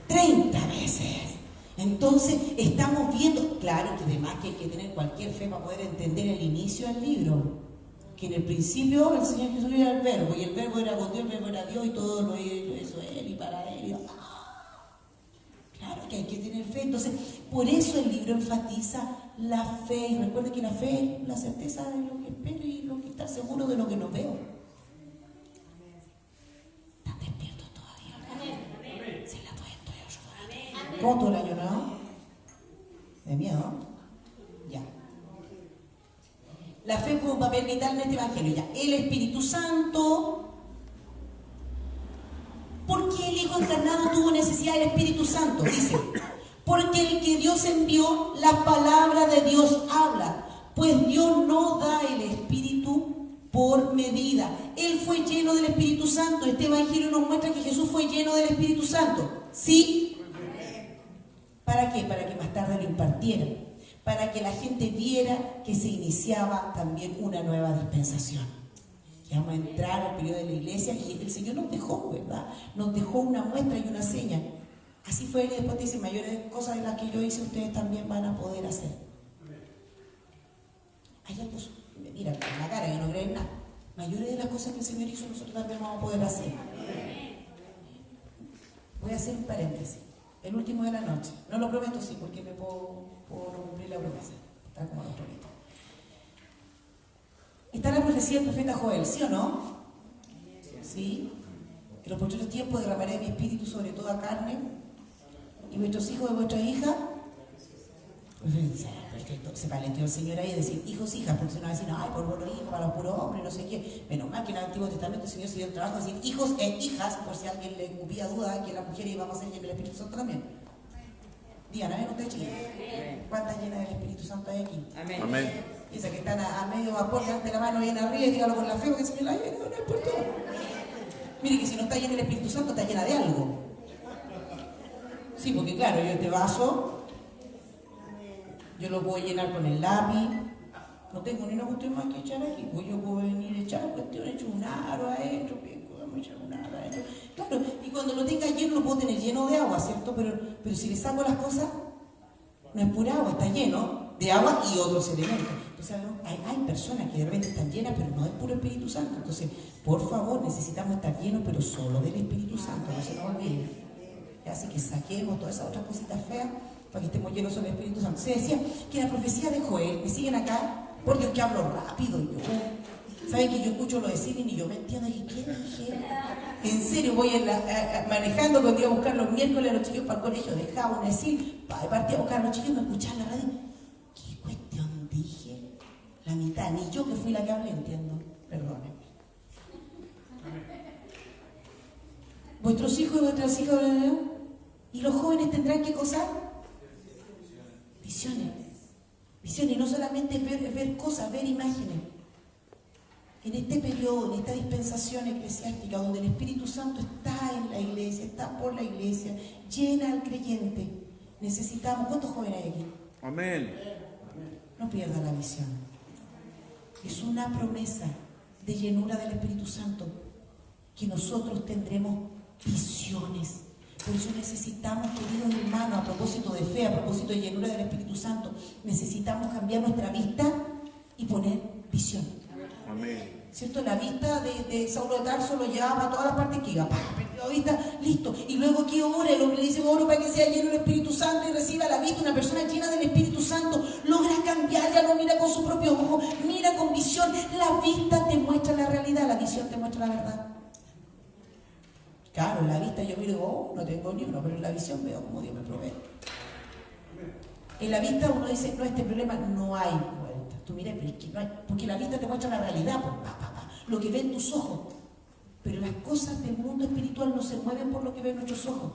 30 veces. Entonces estamos viendo, claro que además que hay que tener cualquier fe para poder entender el inicio del libro. Que en el principio el Señor Jesús era el verbo, y el verbo era con Dios, el verbo era Dios, y todo lo hizo Él y para Él. Claro que hay que tener fe. Entonces, por eso el libro enfatiza la fe. Y recuerden que la fe es la certeza de lo que espero y lo que está seguro de lo que no veo. ¿Están despiertos todavía? Se la estoy ayudando. ¿Cómo todo el año nuevo? ¿De miedo? Ya. La fe juega un papel vital en este evangelio. Ya. El Espíritu Santo. ¿Por qué el Hijo encarnado tuvo necesidad del Espíritu Santo? Dice, porque el que Dios envió, la palabra de Dios habla. Pues Dios no da el Espíritu por medida. Él fue lleno del Espíritu Santo. Este evangelio nos muestra que Jesús fue lleno del Espíritu Santo. ¿Sí? ¿Para qué? Para que más tarde lo impartiera. Para que la gente viera que se iniciaba también una nueva dispensación. Que vamos a entrar al periodo de la iglesia y el Señor nos dejó, ¿verdad? Nos dejó una muestra y una seña. Así fue Él y después dice, mayores cosas de las que yo hice, ustedes también van a poder hacer. Hay algo, me miran con la cara que no creen nada. Mayores de las cosas que el Señor hizo, nosotros también vamos a poder hacer. Voy a hacer un paréntesis. El último de la noche. No lo prometo, sí, porque me puedo cumplir la promesa. Está como lo prometo. Está la profecía del profeta Joel, ¿sí o no? Sí. En los postreros tiempos derramaré mi espíritu sobre toda carne, y vuestros hijos y vuestras hijas. Perfecto. Se palenteó el Señor ahí y decir hijos, hijas, porque se nos va a decir, ay, por los hijos, para los puros hombres, no sé qué. Menos mal que en el Antiguo Testamento el Señor se dio el trabajo de decir hijos e hijas, por si a alguien le cupía duda que las mujeres íbamos a ser llenas del Espíritu Santo también. Digan, ¿ven ustedes, chiquillos? ¿Cuántas llenas del Espíritu Santo hay aquí? Amén. Amén. Piensa que están a medio vapor, levante la mano bien arriba y dígalo con la fe, porque el Señor la llena, no importa. Mire que si no está llena del Espíritu Santo, está llena de algo. Sí, porque claro, yo este vaso, yo lo puedo llenar con el lápiz, no tengo ni una cuestión más que echar aquí, pues yo puedo venir a echar cuestión, echo un aro adentro, vamos a echar un aro adentro. Claro, y cuando lo tenga lleno, lo puedo tener lleno de agua, ¿cierto? Pero si le saco las cosas, no es pura agua, está lleno de agua y otros elementos. Entonces, hay personas que de repente están llenas, pero no del puro Espíritu Santo. Entonces, por favor, necesitamos estar llenos, pero solo del Espíritu Santo, no se nos olvide. Así que saquemos todas esas otras cositas feas para que estemos llenos solo del Espíritu Santo. Se decía que la profecía de Joel, ¿me siguen acá? Por Dios que hablo rápido y yo. ¿Saben que yo escucho lo de Cine y yo me entiendo? ¿Y qué dije? En serio, voy manejando cuando iba a buscar los miércoles a los chiquillos para el colegio, dejaba un decir, partía a buscar a los chiquillos, me escuchaban la radio. ¿Qué cuestión dije? La mitad, ni yo que fui la que hablé, entiendo. Perdónenme. Vuestros hijos y vuestras hijas, y los jóvenes tendrán ¿qué cosa? Visiones. Visiones, no solamente ver cosas, ver imágenes. en este periodo, en esta dispensación eclesiástica, donde el Espíritu Santo está en la iglesia, está por la iglesia, llena al creyente, necesitamos, ¿cuántos jóvenes hay aquí? Amén. No pierdan la visión. Es una promesa de llenura del Espíritu Santo, que nosotros tendremos visiones. Por eso necesitamos, queridos hermanos, a propósito de fe, a propósito de llenura del Espíritu Santo, necesitamos cambiar nuestra vista y poner visión. Amén. ¿Cierto? La vista de Saulo de Tarso lo llevaba a todas las partes que iba. Perdió la vista, listo. Y luego que ora, el hombre dice, oro para que sea lleno del Espíritu Santo y reciba la vista. Una persona llena del Espíritu Santo logra cambiar, ya no mira con su propio ojo, mira con visión. La vista te muestra la realidad, la visión te muestra la verdad. Claro, en la vista yo miro y digo, no tengo ni uno, pero en la visión veo como Dios me provee. En la vista uno dice, no, este problema no hay vuelta. Tú miras, pero es que no hay, porque la vista te muestra la realidad, lo que ven tus ojos. Pero las cosas del mundo espiritual no se mueven por lo que ven nuestros ojos.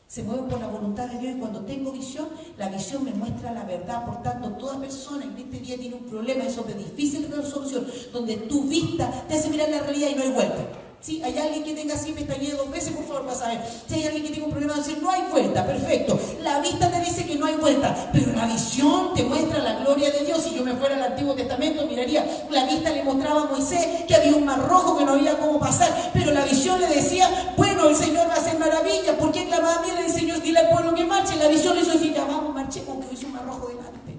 Se mueven por la voluntad de Dios, y cuando tengo visión, la visión me muestra la verdad. Por tanto, toda persona en este día tiene un problema, eso es de difícil resolución, donde tu vista te hace mirar la realidad y no hay vuelta. ¿Sí? ¿Hay alguien que tenga así pestañeo 2 veces? Por favor, vas a ver. Si hay alguien que tenga un problema de decir no hay vuelta, perfecto. La vista te dice que no hay vuelta, pero la visión te muestra la gloria de Dios. Si yo me fuera al Antiguo Testamento, miraría, la vista le mostraba a Moisés que había un mar rojo, que no había cómo pasar, pero la visión le decía, bueno, el Señor va a hacer maravillas. ¿Por qué clamaba bien el Señor? Dile al pueblo que marche. La visión le hizo decir, ya vamos, marchemos, que hizo un mar rojo delante.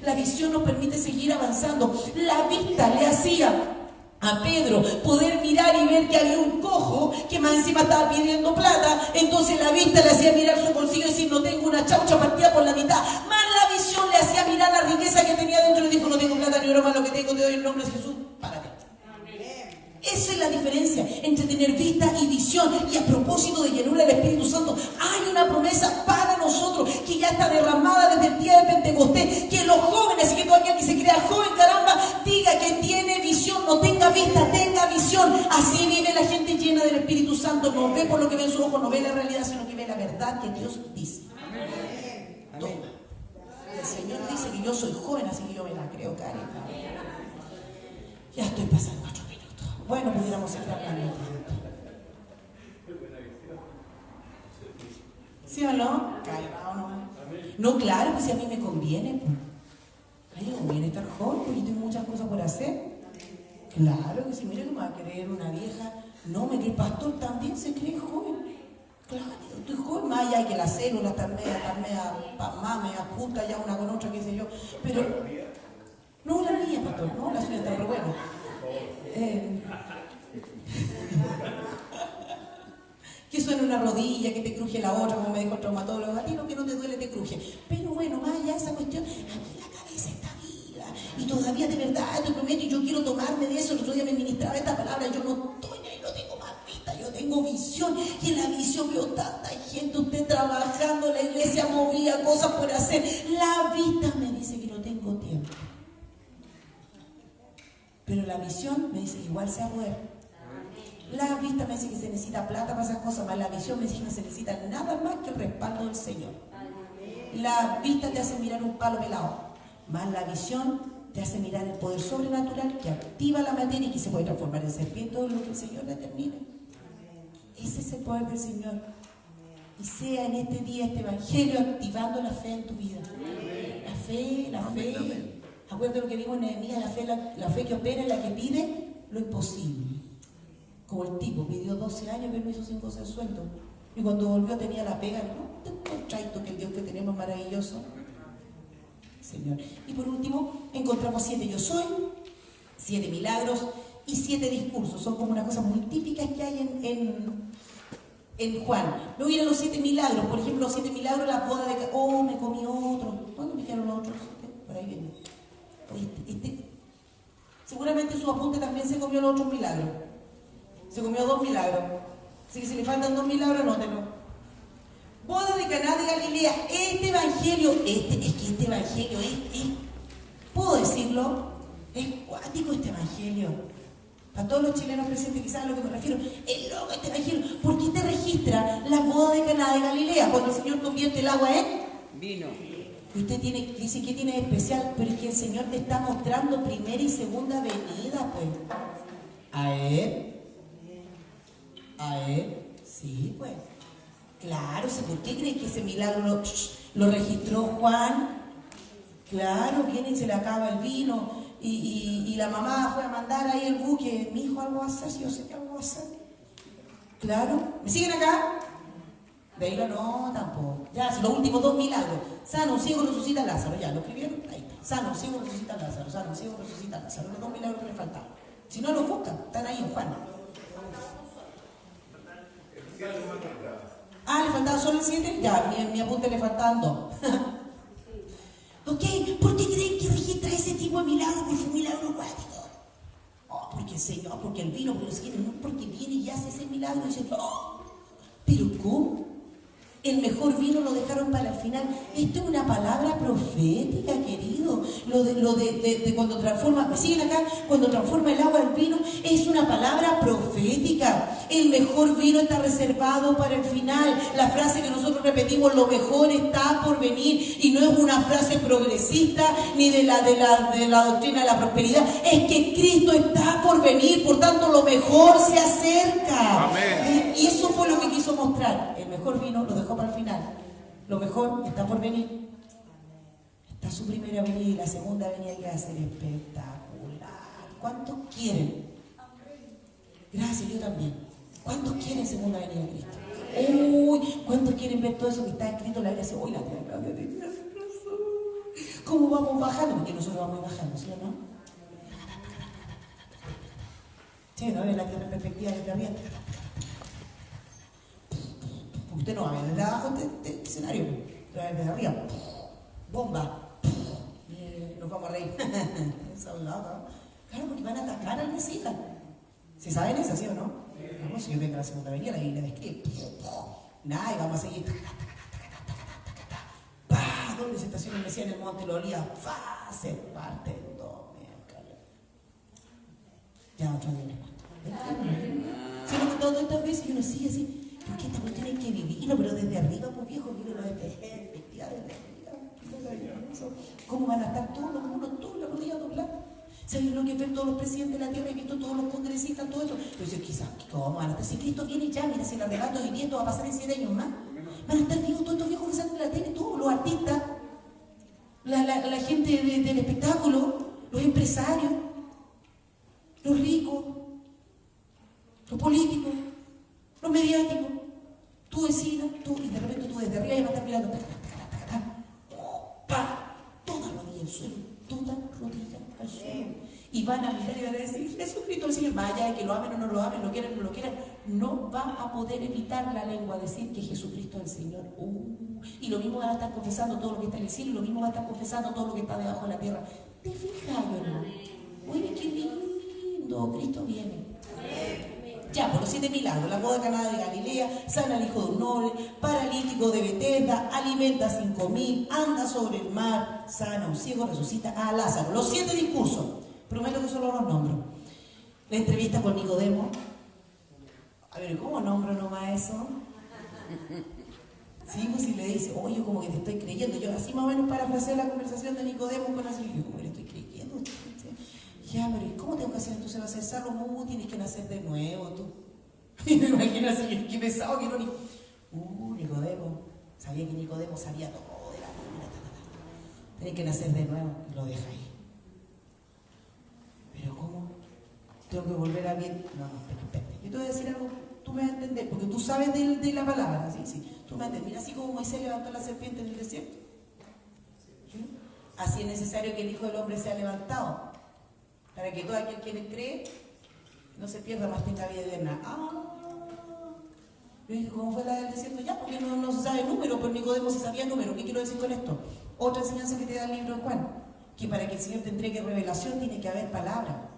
La visión nos permite seguir avanzando. La vista le hacía a Pedro poder mirar y ver que había un cojo que más encima estaba pidiendo plata. Entonces la vista le hacía mirar su bolsillo y decir, no tengo una chaucha partida por la mitad. Más la visión le hacía mirar la riqueza que tenía dentro y dijo, no tengo plata ni oro, más lo que tengo te doy en nombre de Jesús, párate. Esa es la diferencia entre tener vista y visión. Y a propósito de llenura del Espíritu Santo, hay una promesa para nosotros que ya está derramada desde el día de Pentecostés. Que los jóvenes, que todo aquel que se crea joven, caramba, diga que tiene visión, no tenga vista, tenga visión. Así vive la gente llena del Espíritu Santo. No ve por lo que ve en su ojo, no ve la realidad, sino que ve la verdad que Dios dice. Amén. El Señor dice que yo soy joven, así que yo me la creo, Karen. Ya estoy pasando 8 minutos. Bueno, pudiéramos seguir hablando. ¿Sí o no? Calmado nomás. No, claro, pues si a mí me conviene. A mí me conviene estar joven, porque yo tengo muchas cosas por hacer. Claro que si mira que me va a creer una vieja. No, me cree pastor, también se cree joven. Claro, estoy joven, más allá que la célula está media junta ya una con otra, qué sé yo. Pero, no la mía, pastor, no, la suya está re buena. Que suena una rodilla, que te cruje la otra, como me dijo el traumatólogo, a ti lo que no te duele te cruje. Pero bueno, más allá de esa cuestión, a mí la cabeza está viva. Y todavía de verdad, te prometo, y yo quiero tomarme de eso. El otro día me ministraba esta palabra, yo no estoy ahí, no tengo más vista, yo tengo visión. Y en la visión veo tanta gente, usted trabajando, la iglesia movía cosas por hacer. La vista me dice que no tengo tiempo. Pero la visión me dice que igual se va a poder. La vista me dice que se necesita plata para esas cosas, más la visión me dice que no se necesita nada más que el respaldo del Señor. La vista te hace mirar un palo pelado, más la visión te hace mirar el poder sobrenatural que activa la materia y que se puede transformar en serpiente o lo que el Señor determine. Ese es el poder del Señor. Y sea en este día este evangelio activando la fe en tu vida. La fe, la fe. Amén. Acuérdate lo que vimos en Nehemías, la fe que opera es la que pide lo imposible. Como el tipo pidió 12 años permiso sin goce de sueldo. Y cuando volvió tenía la pega. No te encontraste que el Dios que tenemos es maravilloso. Señor. Y por último, encontramos 7 yo soy, 7 milagros y 7 discursos. Son como unas cosas muy típicas que hay en Juan. Luego vienen los 7 milagros. Por ejemplo, los 7 milagros, la boda de... Oh, me comí otro. ¿Cuándo me dijeron los otros? Por ahí viene. Seguramente su apunte también se comió los otros milagros. Se comió 2 milagros. Así que si le faltan 2 milagros, anótenlo. Boda de Caná de Galilea. Este evangelio, este evangelio ¿puedo decirlo? Es cuático este evangelio. Para todos los chilenos presentes que saben a lo que me refiero. Es loco este evangelio. ¿Por qué te registra la boda de Caná de Galilea? Cuando el Señor convierte el agua en vino. Y usted dice que tiene de especial, pero es que el Señor te está mostrando primera y segunda venida, pues. ver. A ver. Sí, pues. Claro, ¿por qué crees que ese milagro lo registró Juan? Claro, viene y se le acaba el vino y la mamá fue a mandar ahí el buque. Mi hijo, algo va a hacer, si yo sé que algo va a hacer. Claro. ¿Me siguen acá? De ahí no, tampoco. Ya, si los últimos 2 milagros. Sana un ciego, resucita a Lázaro. Ya, ¿lo escribieron? Ahí está. Sana un ciego, resucita a Lázaro. Sana un ciego, resucita a Lázaro. Los 2 milagros que le faltaban. Si no los buscan, están ahí en Juan. Ah, ¿le faltaban solo el 7? Ya, mi apunte le faltaban 2. Ok, ¿por qué creen que registra ese tipo de milagro? Porque fue un milagro cuático. Oh, porque el Señor, porque el vino, porque el no, porque viene y hace ese milagro y dice, oh, ¿pero cómo? El mejor vino lo dejaron para el final. Esto es una palabra profética, querido. Lo de cuando transforma, ¿me siguen acá? Cuando transforma el agua en vino, es una palabra profética. El mejor vino está reservado para el final. La frase que nosotros repetimos, lo mejor está por venir. Y no es una frase progresista ni de la doctrina de la prosperidad. Es que Cristo está por venir. Por tanto, lo mejor se acerca. Amén. Y eso fue lo que quiso mostrar. El mejor vino lo dejó para el final. Lo mejor está por venir. Está su primera venida y la segunda venida que va a ser espectacular. ¿Cuántos quieren? Gracias, yo también. ¿Cuántos quieren segunda venida de Cristo? Uy, ¿cuántos quieren ver todo eso que está escrito en la Biblia? Uy, la Biblia tiene razón. ¿Cómo vamos bajando? Porque nosotros vamos bajando, ¿sí o no? Sí, no ve la tierra en perspectiva desde arriba. Usted no va a ver desde abajo este escenario, desde arriba, bomba, nos vamos a reír. Claro, porque van a atacar al Mesías. ¿Se saben esa, sí o no? Vamos, si yo vengo a la segunda venida, la Biblia describe. Nada, y vamos a seguir. ¿Dónde se estaciona el Mesías? En el monte de los Olivos. Se parte en dos. Ya otro día les cuento. Se lo he contado tantas veces y uno sigue así. Porque esta cuestión hay que vivirlo, pero desde arriba, pues viejo, mírenlo desde perspectiva, desde arriba. ¿Cómo van a estar todos los muros, todas las rodillas dobladas? ¿Saben lo que es ver todos los presidentes de la tierra? He visto todos los congresistas, todo esto. Entonces, quizás, ¿cómo van a estar? Si Cristo viene ya, mira, si el arrebato de esto va a pasar en 7 años más. Van a estar vivos todos estos viejos que salen de la tele, todos los artistas, la gente del espectáculo, los empresarios, los ricos, los políticos, los mediáticos, tu vecina, tú, y de repente tú desde arriba ya vas a estar mirando, toda rodilla al suelo, toda rodilla al suelo. Y van a mirar y van a decir, Jesucristo el Señor, vaya de que lo amen o no lo amen, lo quieran o no lo quieran, no va a poder evitar la lengua decir que Jesucristo es el Señor. Y lo mismo van a estar confesando todo lo que está en el cielo, y lo mismo va a estar confesando todo lo que está debajo de la tierra. ¿Te fijas, no? Oye, qué lindo, Cristo viene. Ya, por los 7 milagros, la boda de Caná de Galilea, sana al hijo de un noble, paralítico de Betesda, alimenta a 5.000, anda sobre el mar, sana a un ciego, resucita a Lázaro. Los 7 discursos, prometo que solo los nombro. La entrevista con Nicodemo. A ver, ¿cómo nombro nomás eso? Sí, pues si le dice, oye, como que te estoy creyendo. Yo así más o menos parafraseé la conversación de Nicodemo con así, yo como le estoy creyendo. Ya, pero ¿y cómo tengo que hacer entonces? ¿Vas a hacer salvo? Tienes que nacer de nuevo, tú. Y me imagino así, que pensaba que no ni... Nicodemo. Sabía que Nicodemo sabía todo de la Biblia. Tienes que nacer de nuevo. Y lo deja ahí. ¿Pero cómo? ¿Tengo que volver a bien? No, espérate. Yo te voy a decir algo, tú me vas a entender, porque tú sabes de la palabra, sí. Tú me vas a entender. Mira, así como Moisés levantó la serpiente en el desierto. ¿Sí? Así es necesario que el Hijo del Hombre sea levantado, para que todo aquel que le cree no se pierda, más tenga vida eterna. Yo dije, ¿cómo fue la del desierto? Ya, porque no se sabe el número, pero Nicodemo se sabía el número. ¿Qué quiero decir con esto? Otra enseñanza que te da el libro de Juan, que para que el Señor te entregue revelación tiene que haber palabra.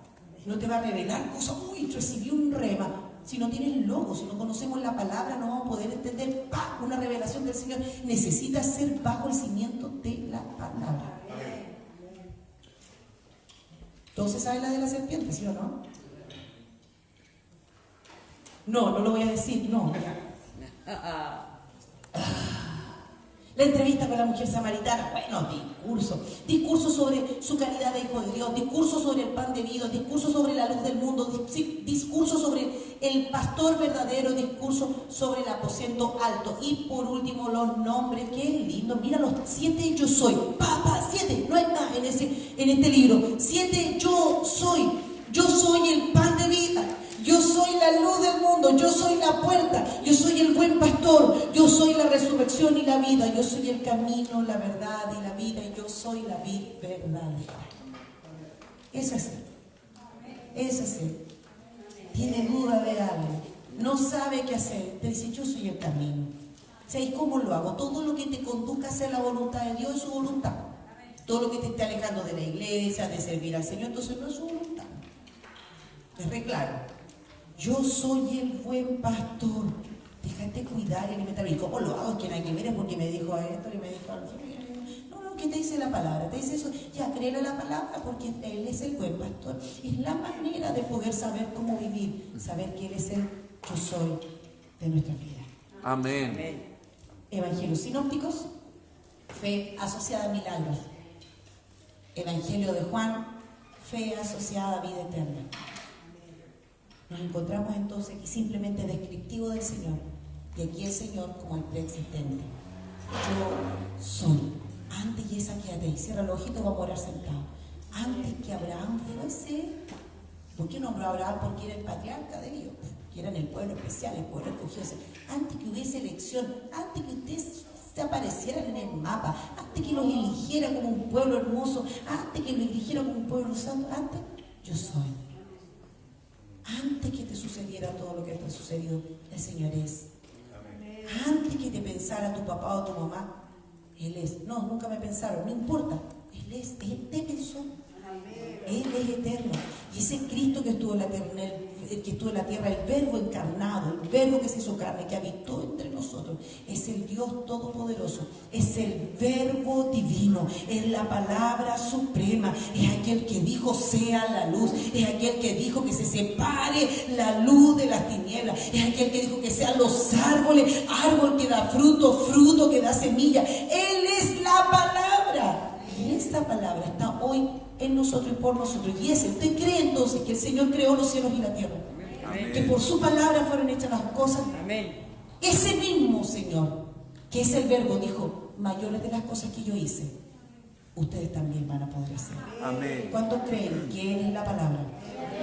No te va a revelar cosas, recibí un rema. Si no tienes logo, si no conocemos la palabra, no vamos a poder entender una revelación del Señor. Necesita ser bajo el cimiento de la palabra. Entonces, ¿sabes la de la serpiente, sí o no? No lo voy a decir, no. La entrevista con la mujer samaritana, bueno, discurso sobre su calidad de hijo de Dios, discurso sobre el pan de vida, discurso sobre la luz del mundo, discurso sobre el pastor verdadero, discurso sobre el aposento alto. Y por último, los nombres, qué lindo, mira los 7 yo soy, 7, no hay más en este libro, 7 yo soy el pan de vida. Yo soy la luz del mundo, yo soy la puerta, yo soy el buen pastor, yo soy la resurrección y la vida, yo soy el camino, la verdad y la vida, y yo soy la vid verdadera. Es así. Tiene duda de algo, no sabe qué hacer, te dice yo soy el camino. O sea, ¿y cómo lo hago? Todo lo que te conduzca a hacer la voluntad de Dios es su voluntad. Todo lo que te esté alejando de la iglesia, de servir al Señor, entonces no es su voluntad. Es re claro. Yo soy el buen pastor. Déjate cuidar y alimentar. ¿Y cómo lo hago? Es que nadie que mire porque me dijo esto y me dijo algo. No, ¿qué te dice la palabra? Te dice eso. Ya, créele la palabra porque Él es el buen pastor. Es la manera de poder saber cómo vivir. Saber que Él es el yo soy de nuestra vida. Amén. Evangelios sinópticos, fe asociada a milagros. Evangelio de Juan, fe asociada a vida eterna. Nos encontramos entonces aquí simplemente descriptivo del Señor, y aquí el Señor como el preexistente. Yo soy. Antes, y esa quédate ahí, cierra los ojitos, va a morar sentado. Antes que Abraham fuese, ¿por qué nombró a Abraham? Porque era el patriarca de ellos, que eran el pueblo especial, el pueblo escogido. Antes que hubiese elección, antes que ustedes se aparecieran en el mapa, antes que los eligiera como un pueblo hermoso, antes que los eligiera como un pueblo santo, antes, yo soy. Antes que te sucediera todo lo que te ha sucedido, el Señor es. Antes que te pensara tu papá o tu mamá, Él es. No, nunca me pensaron, no importa. Él es, Él te pensó. Él es eterno. Y ese Cristo que estuvo en la tierra, el Verbo encarnado, el Verbo que se hizo carne, que habitó entre nosotros, es el Dios Todopoderoso, es el Verbo divino, es la palabra suprema, es aquel que dijo sea la luz, es aquel que dijo que se separe la luz de las tinieblas, es aquel que dijo que sean los árboles, árbol que da fruto, fruto que da semilla. Él es la palabra. Y esa palabra está hoy en nosotros y por nosotros. Y usted cree entonces que el Señor creó los cielos y la tierra. Amén. Que por su palabra fueron hechas las cosas. Amén. Ese mismo Señor, que es el Verbo, dijo, mayores de las cosas que yo hice, ustedes también van a poder hacer. Amén. ¿Cuántos creen que Él es la palabra?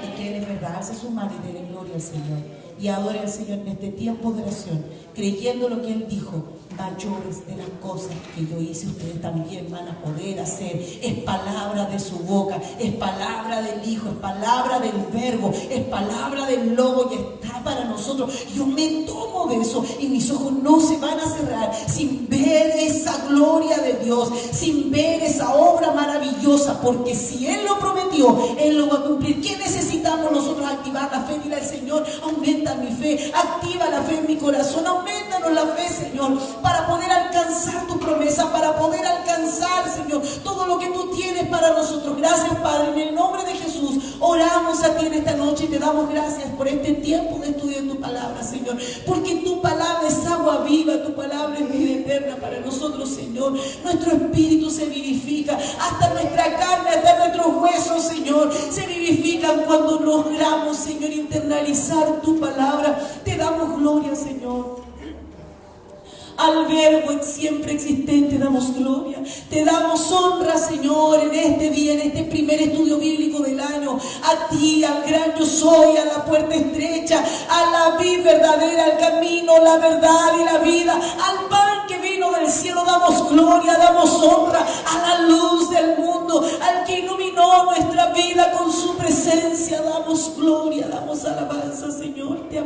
Y que Él es verdad. Alce su mano y denle gloria al Señor. Y adore al Señor en este tiempo de oración, creyendo lo que Él dijo. Mayores de las cosas que yo hice, ustedes también van a poder hacer. Es palabra de su boca, es palabra del Hijo, es palabra del Verbo, es palabra del Logo, y está para nosotros. Yo me tomo de eso y mis ojos no se van a cerrar sin ver esa gloria de Dios, sin ver esa obra maravillosa, porque si Él lo prometió, Él lo va a cumplir. ¿Qué necesitamos nosotros? Activar la fe. Dile al Señor, aumenta mi fe, activa la fe en mi corazón, aumentanos la fe, Señor, para poder alcanzar tu promesa, para poder alcanzar, Señor, todo lo que tú tienes para nosotros. Gracias, Padre, en el nombre de Jesús, oramos a ti en esta noche y te damos gracias por este tiempo de estudio de tu palabra, Señor, porque tu palabra es agua viva, tu palabra es vida eterna para nosotros, Señor. Nuestro espíritu se vivifica, hasta nuestra carne, hasta nuestros huesos, Señor, se vivifican cuando logramos, Señor, internalizar tu palabra. Te damos gloria, Señor. Al Verbo siempre existente damos gloria. Te damos honra, Señor, en este día, en este primer estudio bíblico del año. A ti, al gran yo soy, a la puerta estrecha, a la vid verdadera, al camino, la verdad y la vida, al pan que vino del cielo damos gloria, damos honra, a la luz del mundo, al que iluminó nuestra vida con su presencia. Damos gloria, damos alabanza, Señor. Te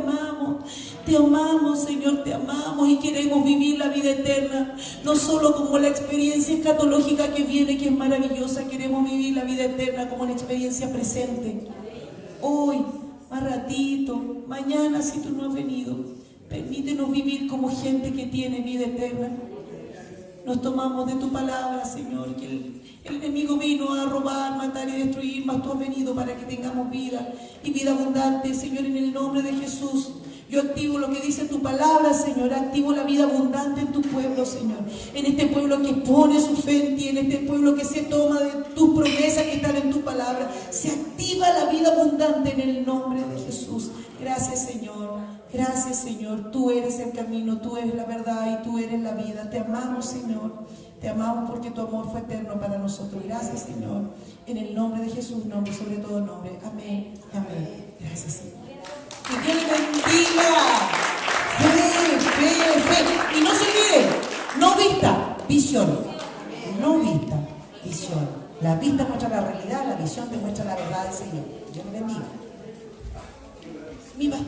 amamos, Señor, te amamos y queremos vivir la vida eterna, no solo como la experiencia escatológica que viene, que es maravillosa. Queremos vivir la vida eterna como una experiencia presente. Hoy, más ratito, mañana, si tú no has venido, permítenos vivir como gente que tiene vida eterna. Nos tomamos de tu palabra, Señor, que el enemigo vino a robar, matar y destruir, mas tú has venido para que tengamos vida y vida abundante, Señor, en el nombre de Jesús. Yo activo lo que dice tu palabra, Señor. Activo la vida abundante en tu pueblo, Señor. En este pueblo que pone su fe en ti, en este pueblo que se toma de tus promesas que están en tu palabra. Se activa la vida abundante en el nombre de Jesús. Gracias, Señor. Gracias, Señor. Tú eres el camino, tú eres la verdad y tú eres la vida. Te amamos, Señor. Te amamos porque tu amor fue eterno para nosotros. Gracias, Señor. En el nombre de Jesús, nombre sobre todo nombre. Amén. Amén. Gracias, Señor. Que Dios le bendiga. Fe. Y no se olvide, no vista, visión. No vista, visión. La vista muestra la realidad, la visión te muestra la verdad del Señor. Dios le bendiga. Mi pastor.